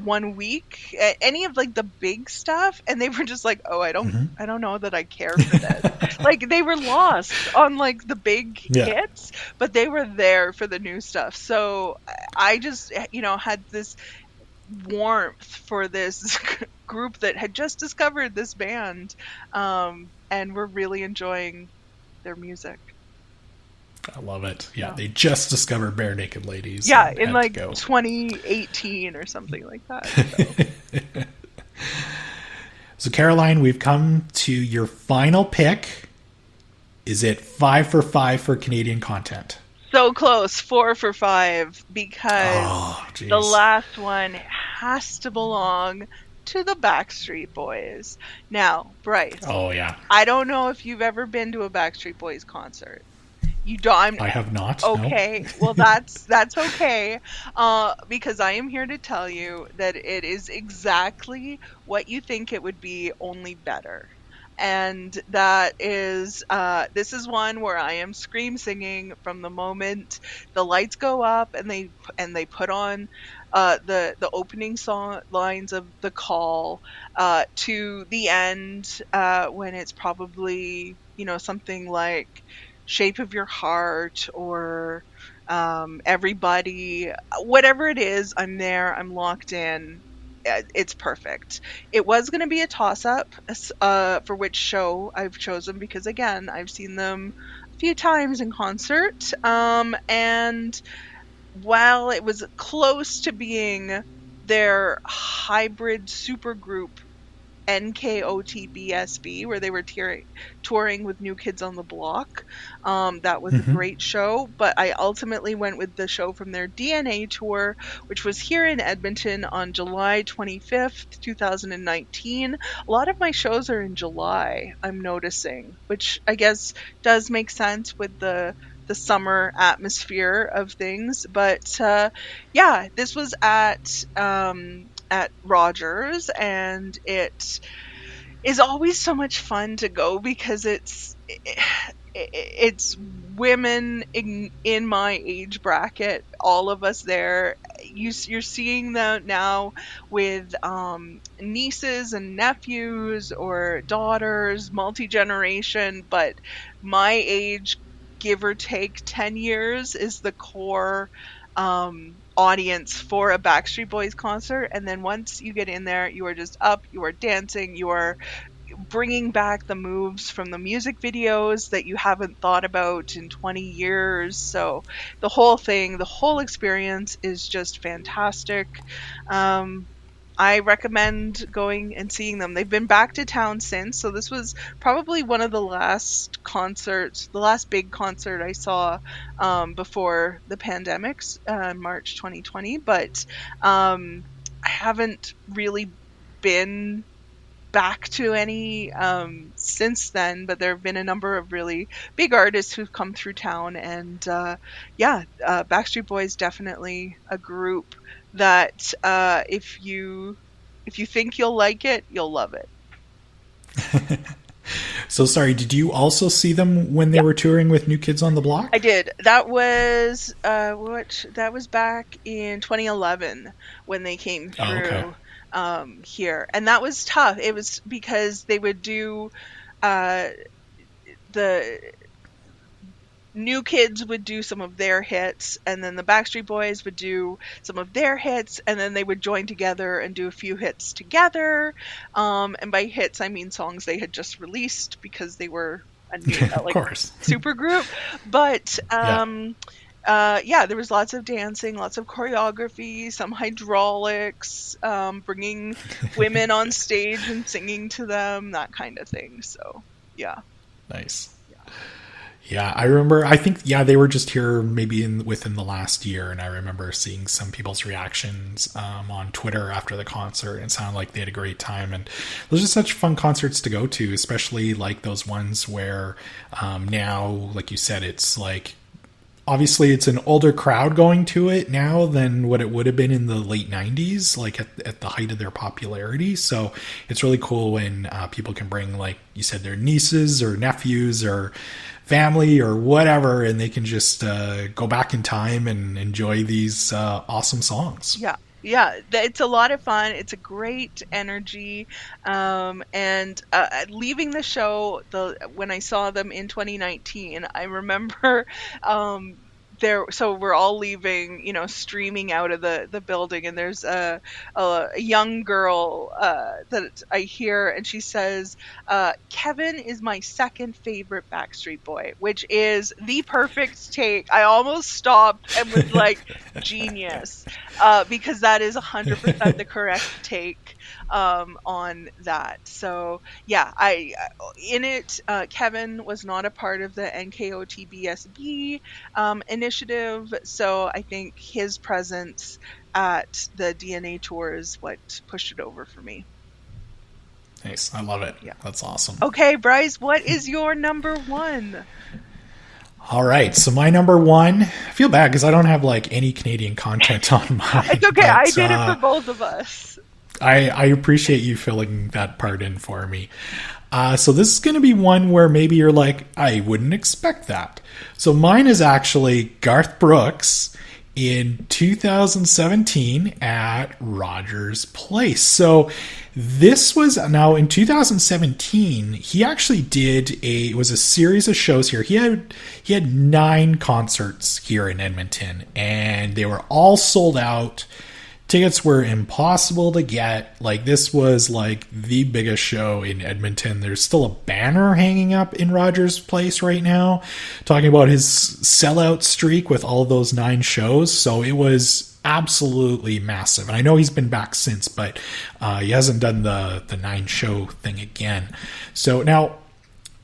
1 Week, any of like the big stuff, and they were just like, oh, I don't know that I care for this. Like they were lost on like the big hits, but they were there for the new stuff. So I just had this warmth for this group that had just discovered this band, and we're really enjoying their music. I love it. Yeah, Yeah. they just discovered Bare Naked Ladies Yeah, and in had to like go. 2018 or something like that. So. So, Caroline, we've come to your final pick. Is it 5 for Canadian content? So close, 4 for 5, because Oh, the jeez. last one has to belong to the Backstreet Boys. Now, Bryce, Oh, yeah. I don't know if you've ever been to a Backstreet Boys concert. You don't. I have not. No. Okay. Well, that's okay. Because I am here to tell you that it is exactly what you think it would be, only better. And that is, this is one where I am scream singing from the moment the lights go up and they put on the opening song lines of The Call, to the end, when it's probably, something like Shape of Your Heart, or Everybody, whatever it is, I'm there, I'm locked in. It's perfect. It was going to be a toss up, for which show I've chosen, because again, I've seen them a few times in concert. And while it was close to being their hybrid supergroup NKOTBSB, where they were touring with New Kids on the Block. That was a Hmm. great show, but I ultimately went with the show from their DNA tour, which was here in Edmonton on July 25th, 2019. A lot of my shows are in July, I'm noticing, which I guess does make sense with the summer atmosphere of things. But yeah, this was at Rogers, and it is always so much fun to go because it's women in my age bracket, all of us there. You're seeing them now with nieces and nephews or daughters, multi-generation, but my age, give or take 10 years, is the core audience for a Backstreet Boys concert. And then once you get in there, you are just up, you are dancing, you are bringing back the moves from the music videos that you haven't thought about in 20 years. So the whole thing, the whole experience is just fantastic. Um, I recommend going and seeing them. They've been back to town since, so this was probably one of the last concerts, the last big concert I saw before the pandemics, March 2020. But I haven't really been back to any since then, but there have been a number of really big artists who've come through town. And yeah, Backstreet Boys, definitely a group that, if you think you'll like it, you'll love it. So, sorry, did you also see them when they Yeah, were touring with New Kids on the I Block? did. That was that was back in 2011 when they came Oh, okay. through here, and that was tough. It was because they would do uh the New Kids would do some of their hits, and then the Backstreet Boys would do some of their hits, and then they would join together and do a few hits together. And by hits, I mean songs they had just released, because they were a new, Of like, course. super group. But Yeah. yeah, there was lots of dancing, lots of choreography, some hydraulics, bringing women on stage and singing to them, that kind of thing. So yeah. Nice. Yeah, I remember. I think they were just here maybe within the last year, and I remember seeing some people's reactions on Twitter after the concert. And it sounded like they had a great time, and those are such fun concerts to go to, especially like those ones where now, like you said, it's like obviously it's an older crowd going to it now than what it would have been in the late 90s, like at the height of their popularity. So it's really cool when people can bring, like you said, their nieces or nephews or family or whatever, and they can just go back in time and enjoy these awesome songs. Yeah. Yeah, it's a lot of fun. It's a great energy. And leaving the show, when I saw them in 2019, I remember so we're all leaving, streaming out of the building, and there's a young girl that I hear, and she says, Kevin is my second favorite Backstreet Boy, which is the perfect take. I almost stopped and was like, genius, because that is 100% the correct take on that. So yeah, in it, Kevin was not a part of the NKOTBSB initiative, so I think his presence at the DNA tour is what pushed it over for me. Nice. I love it. Yeah. That's awesome. Okay, Bryce, what is your number one? All right. So my number one, I feel bad because I don't have like any Canadian content on mine. It's okay. But, I did it for both of us. I appreciate you filling that part in for me. So this is going to be one where maybe you're like, I wouldn't expect that. So mine is actually Garth Brooks in 2017 at Rogers Place. So this was now in 2017. He actually it was a series of shows here. He had 9 concerts here in Edmonton, and they were all sold out. Tickets were impossible to get. Like, this was like the biggest show in Edmonton. There's still a banner hanging up in Rogers Place right now talking about his sellout streak with all of those 9 shows. So it was absolutely massive. And I know he's been back since, but he hasn't done the 9 show thing again. So now,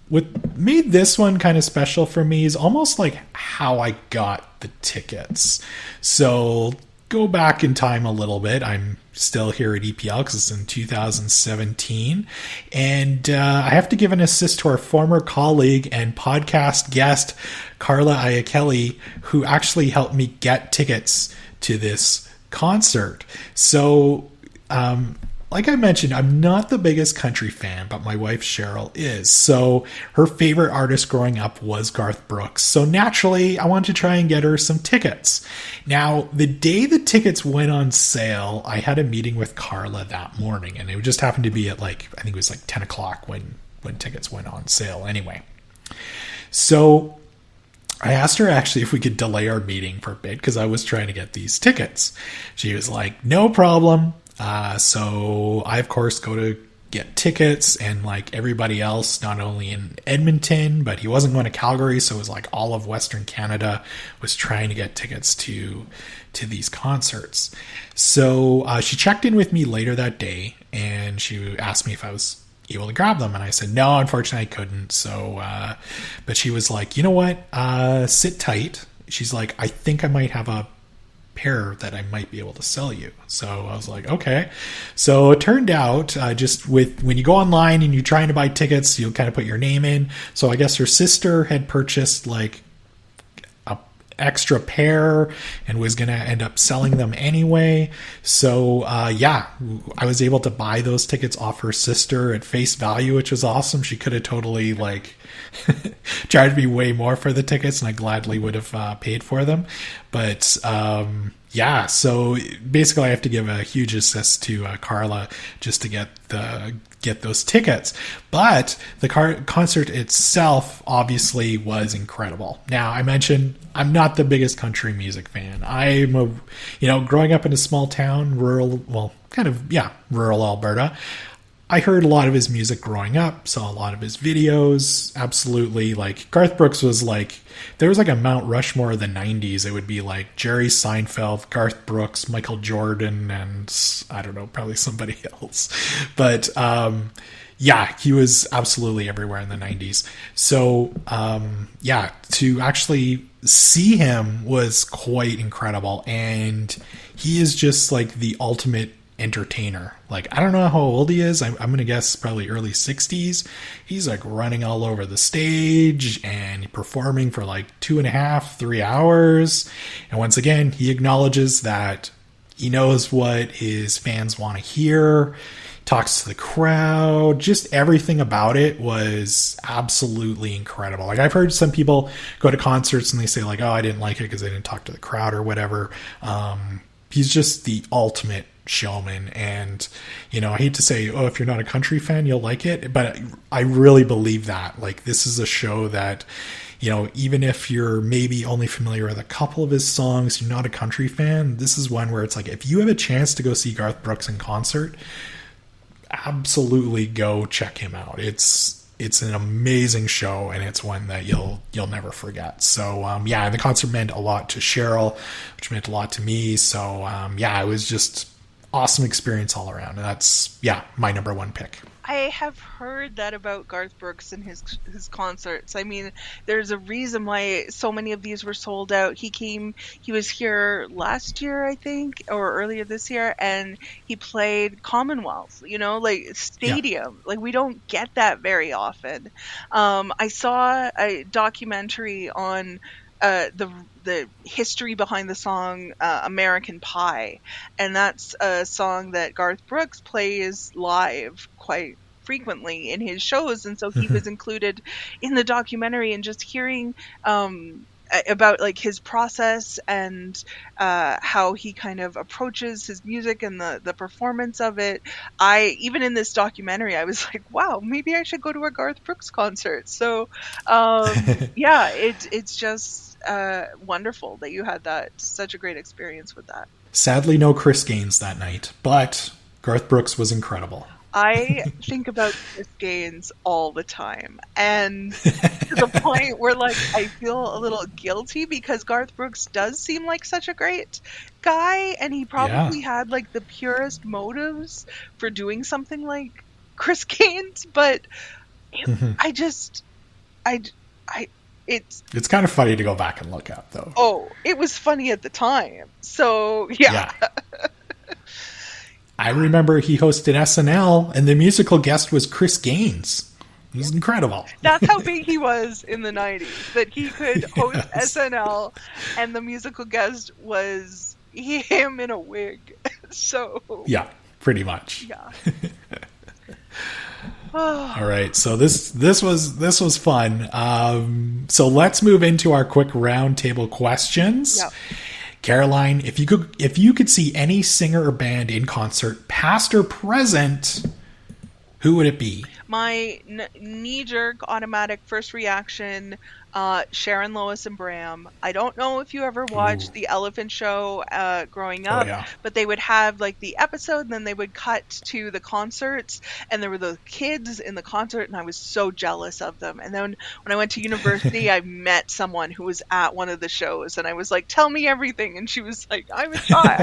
what made this one kind of special for me is almost like how I got the tickets. So go back in time a little bit. I'm still here at EPL because it's in 2017. And I have to give an assist to our former colleague and podcast guest, Carla Iackelli, who actually helped me get tickets to this concert. So, like I mentioned, I'm not the biggest country fan, but my wife Cheryl is. So her favorite artist growing up was Garth Brooks. So naturally, I wanted to try and get her some tickets. Now, the day the tickets went on sale, I had a meeting with Carla that morning, and it just happened to be at I think it was 10 o'clock when tickets went on sale anyway. So I asked her actually if we could delay our meeting for a bit because I was trying to get these tickets. She was like, no problem. So I, of course, go to get tickets, and like everybody else, not only in Edmonton, but he wasn't going to Calgary, so it was like all of Western Canada was trying to get tickets to these concerts. So she checked in with me later that day, and she asked me if I was able to grab them, and I said no, unfortunately I couldn't. So but she was like, you know what, sit tight. She's like, I think I might have a pair that I might be able to sell you. So I was like, okay. So it turned out just when you go online and you're trying to buy tickets, you'll kind of put your name in. So I guess her sister had purchased like a extra pair and was going to end up selling them anyway. So yeah, I was able to buy those tickets off her sister at face value, which was awesome. She could have totally charged me way more for the tickets, and I gladly would have paid for them. But yeah, so basically I have to give a huge assist to Carla just to get those tickets. But the concert itself obviously was incredible. Now, I mentioned I'm not the biggest country music fan. I'm growing up in a small town, rural Alberta. I heard a lot of his music growing up, saw a lot of his videos. Absolutely, Garth Brooks was there was a Mount Rushmore of the 90s. It would be Jerry Seinfeld, Garth Brooks, Michael Jordan, and I don't know, probably somebody else. But yeah, he was absolutely everywhere in the 90s. So yeah, to actually see him was quite incredible. And he is just the ultimate entertainer. I don't know how old he is. I'm going to guess probably early 60s. He's running all over the stage and performing for 2.5, 3 hours. And once again, he acknowledges that he knows what his fans want to hear, talks to the crowd. Just everything about it was absolutely incredible. I've heard some people go to concerts and they say oh, I didn't like it because they didn't talk to the crowd or whatever. He's just the ultimate showman. And I hate to say, oh, if you're not a country fan you'll like it, but I really believe that this is a show that even if you're maybe only familiar with a couple of his songs, you're not a country fan, this is one where it's like, if you have a chance to go see Garth Brooks in concert, absolutely go check him out. It's an amazing show, and it's one that you'll never forget. So and the concert meant a lot to Cheryl, which meant a lot to me. So it was just awesome experience all around, and that's my number one pick. I have heard that about Garth Brooks and his concerts. I mean, there's a reason why so many of these were sold out. He was here last year, I think, or earlier this year, and he played Commonwealth, like stadium. Like, we don't get that very often. I saw a documentary on the history behind the song American Pie, and that's a song that Garth Brooks plays live quite frequently in his shows, and so he was included in the documentary. And just hearing about like his process and how he kind of approaches his music and the performance of it, even in this documentary, I was like, wow, maybe I should go to a Garth Brooks concert. So it's just wonderful that you had such a great experience with that. Sadly, no Chris Gaines that night, but Garth Brooks was incredible. I think about Chris Gaines all the time, and to the point where like I feel a little guilty, because Garth Brooks does seem like such a great guy, and he probably had like the purest motives for doing something like Chris Gaines, but it's kind of funny to go back and look at, though. Oh, it was funny at the time. So, yeah. I remember he hosted SNL, and the musical guest was Chris Gaines. It was incredible. That's how big he was in the 90s, that he could host SNL, and the musical guest was him in a wig. So... yeah, pretty much. Yeah. All right, so this was fun. So let's move into our quick roundtable questions. Yep. Caroline, if you could see any singer or band in concert, past or present, who would it be? My knee-jerk, automatic first reaction, Sharon, Lois, and Bram. I don't know if you ever watched The Elephant Show growing up, but they would have like the episode, and then they would cut to the concerts, and there were the kids in the concert, and I was so jealous of them. And then when I went to university, I met someone who was at one of the shows, and I was like, tell me everything. And she was like, I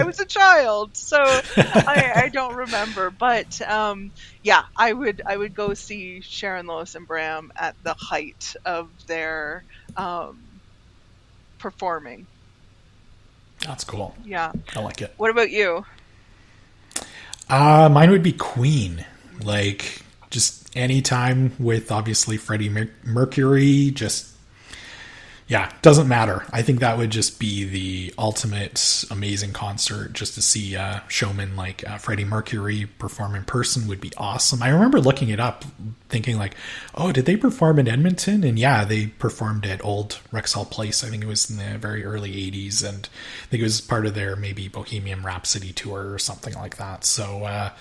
was a child. So I don't remember. But I would go see Sharon, Lois, and Bram at the height of their performing. That's cool. Yeah. I like it. What about you? Mine would be Queen. Like, just any time with, obviously, Freddie Mercury. Just, doesn't matter. I think that would just be the ultimate amazing concert. Just to see a showman like Freddie Mercury perform in person would be awesome. I remember looking it up, thinking like, oh, did they perform in Edmonton? And they performed at Old Rexall Place. I think it was in the very early 80s. And I think it was part of their maybe Bohemian Rhapsody tour or something like that. So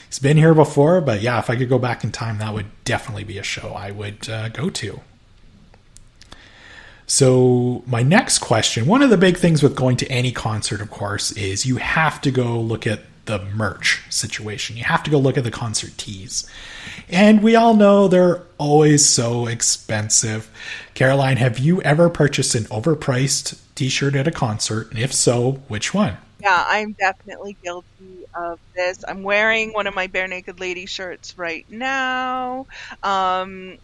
he's been here before, but if I could go back in time, that would definitely be a show I would go to. So my next question, one of the big things with going to any concert, of course, is you have to go look at the merch situation. You have to go look at the concert tees. And we all know they're always so expensive. Caroline, have you ever purchased an overpriced t-shirt at a concert? And if so, which one? Yeah, I'm definitely guilty of this. I'm wearing one of my Bare Naked Lady shirts right now. I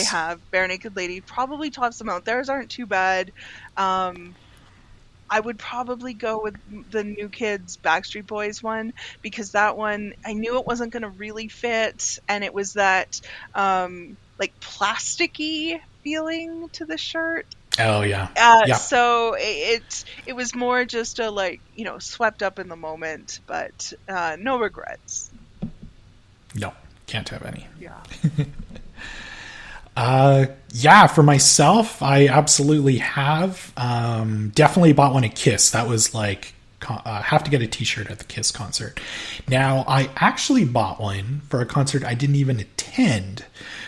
have Bare Naked Lady. Probably tops them out. Theirs aren't too bad. I would probably go with the New Kids Backstreet Boys one, because that one, I knew it wasn't going to really fit, and it was that like plasticky feeling to the shirt. Oh yeah. So it was more just a swept up in the moment, but no regrets. No, can't have any. Yeah. For myself, I absolutely have. Definitely bought one at Kiss. That was like have to get a T-shirt at the Kiss concert. Now, I actually bought one for a concert I didn't even attend.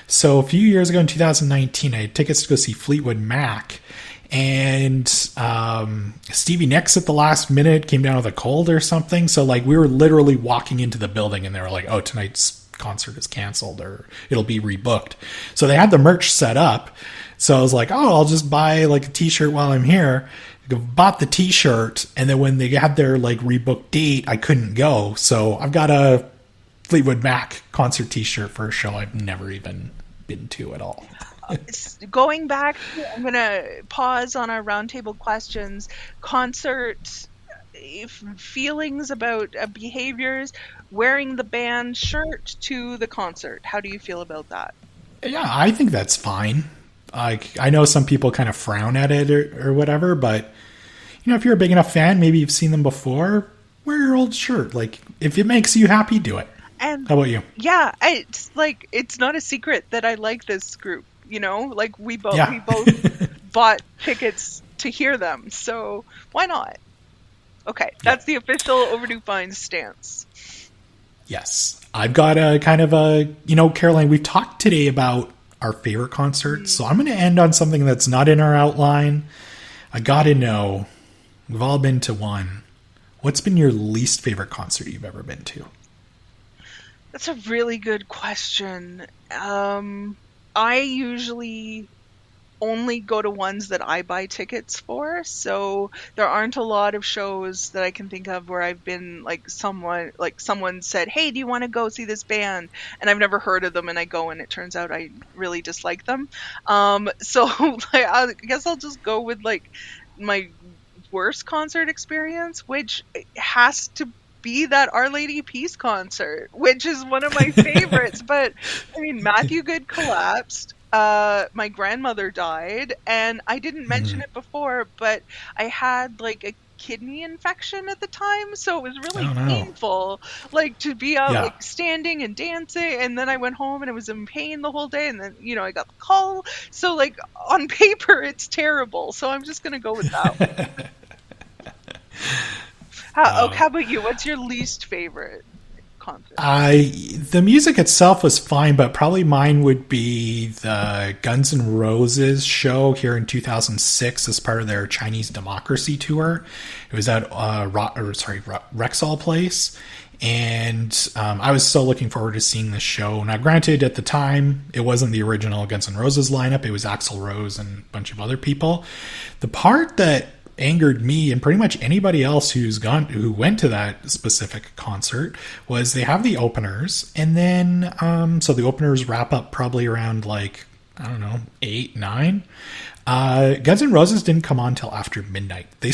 So a few years ago in 2019, I had tickets to go see Fleetwood Mac. And Stevie Nicks at the last minute came down with a cold or something. So like we were literally walking into the building and they were like, oh, tonight's concert is canceled or it'll be rebooked. So they had the merch set up. So I was like, oh, I'll just buy like a T-shirt while I'm here. Bought the T-shirt. And then when they had their like rebooked date, I couldn't go. So I've got a Fleetwood Mac concert T-shirt for a show I've never even been to at all. Going back, I'm going to pause on our roundtable questions. Concert feelings about behaviors, wearing the band shirt to the concert. How do you feel about that? Yeah, I think that's fine. I know some people kind of frown at it or whatever, but you know, if you're a big enough fan, maybe you've seen them before, wear your old shirt. Like, if it makes you happy, do it. And how about you? Yeah, it's like, it's not a secret that I like this group. You know, like we both bought tickets to hear them, so why not? Okay, that's the official Overdue Finds stance. Yes, I've got a kind of a, you know, Caroline, we've talked today about our favorite concerts, so I'm going to end on something that's not in our outline. I got to know, we've all been to one. What's been your least favorite concert you've ever been to? That's a really good question. I usually only go to ones that I buy tickets for, so there aren't a lot of shows that I can think of where I've been like someone said, hey, do you want to go see this band? And I've never heard of them, and I go and it turns out I really dislike them. So like, I guess I'll just go with like my worst concert experience, which has to be that Our Lady Peace concert, which is one of my favorites. But I mean, Matthew Good collapsed, my grandmother died, and I didn't mention it before, but I had like a kidney infection at the time, so it was really painful, like to be out like standing and dancing, and then I went home and I was in pain the whole day, and then, you know, I got the call, so like on paper it's terrible, so I'm just gonna go with that one. How about you? What's your least favorite concert? The music itself was fine, but probably mine would be the Guns N' Roses show here in 2006 as part of their Chinese Democracy tour. It was at Rexall Place, and I was so looking forward to seeing this show. Now, granted, at the time, it wasn't the original Guns N' Roses lineup. It was Axl Rose and a bunch of other people. The part that angered me and pretty much anybody else who went to that specific concert was they have the openers, and then so the openers wrap up probably around like, I don't know, 8, 9. Guns N' Roses didn't come on till after midnight. They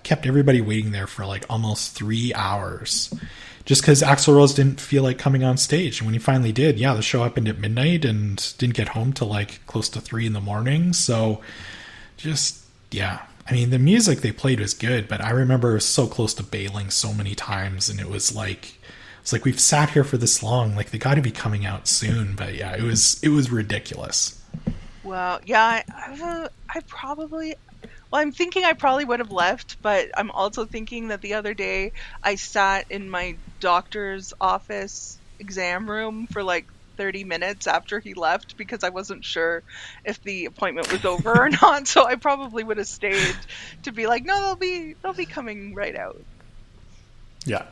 kept everybody waiting there for like almost 3 hours just because Axl Rose didn't feel like coming on stage. And when he finally did, the show happened at midnight and didn't get home till like close to 3 a.m. So just, I mean, the music they played was good, but I remember it was so close to bailing so many times, and it was like we've sat here for this long, like they got to be coming out soon. But it was ridiculous. Well, I probably. Well, I'm thinking I probably would have left, but I'm also thinking that the other day I sat in my doctor's office exam room for like 30 minutes after he left because I wasn't sure if the appointment was over or not, so I probably would have stayed to be like, no, they'll be coming right out. Yeah.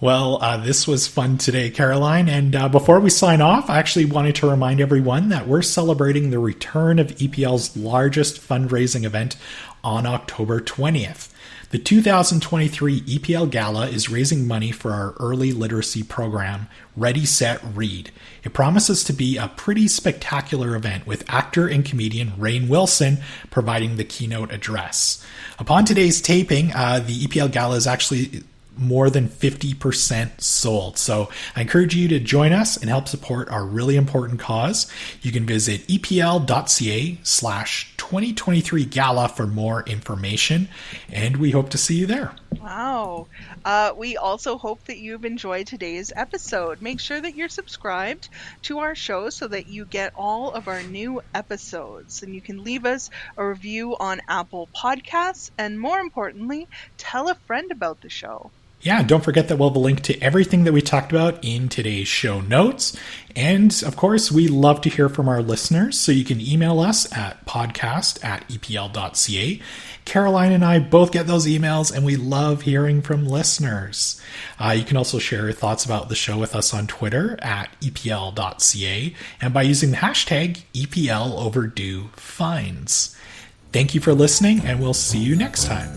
Well, this was fun today, Caroline, and before we sign off, I actually wanted to remind everyone that we're celebrating the return of EPL's largest fundraising event on October 20th. The 2023 EPL Gala is raising money for our early literacy program, Ready, Set, Read. It promises to be a pretty spectacular event with actor and comedian Rainn Wilson providing the keynote address. Upon today's taping, the EPL Gala is actually more than 50% sold. So I encourage you to join us and help support our really important cause. You can visit epl.ca/2023 gala for more information, and we hope to see you there. Wow. We also hope that you've enjoyed today's episode. Make sure that you're subscribed to our show so that you get all of our new episodes. And you can leave us a review on Apple Podcasts. And more importantly, tell a friend about the show. Yeah, don't forget that we'll have a link to everything that we talked about in today's show notes. And of course, we love to hear from our listeners, so you can email us at podcast@epl.ca. Caroline and I both get those emails, and we love hearing from listeners. You can also share your thoughts about the show with us on Twitter at epl.ca and by using the hashtag EPL Overdue Finds. Thank you for listening, and we'll see you next time.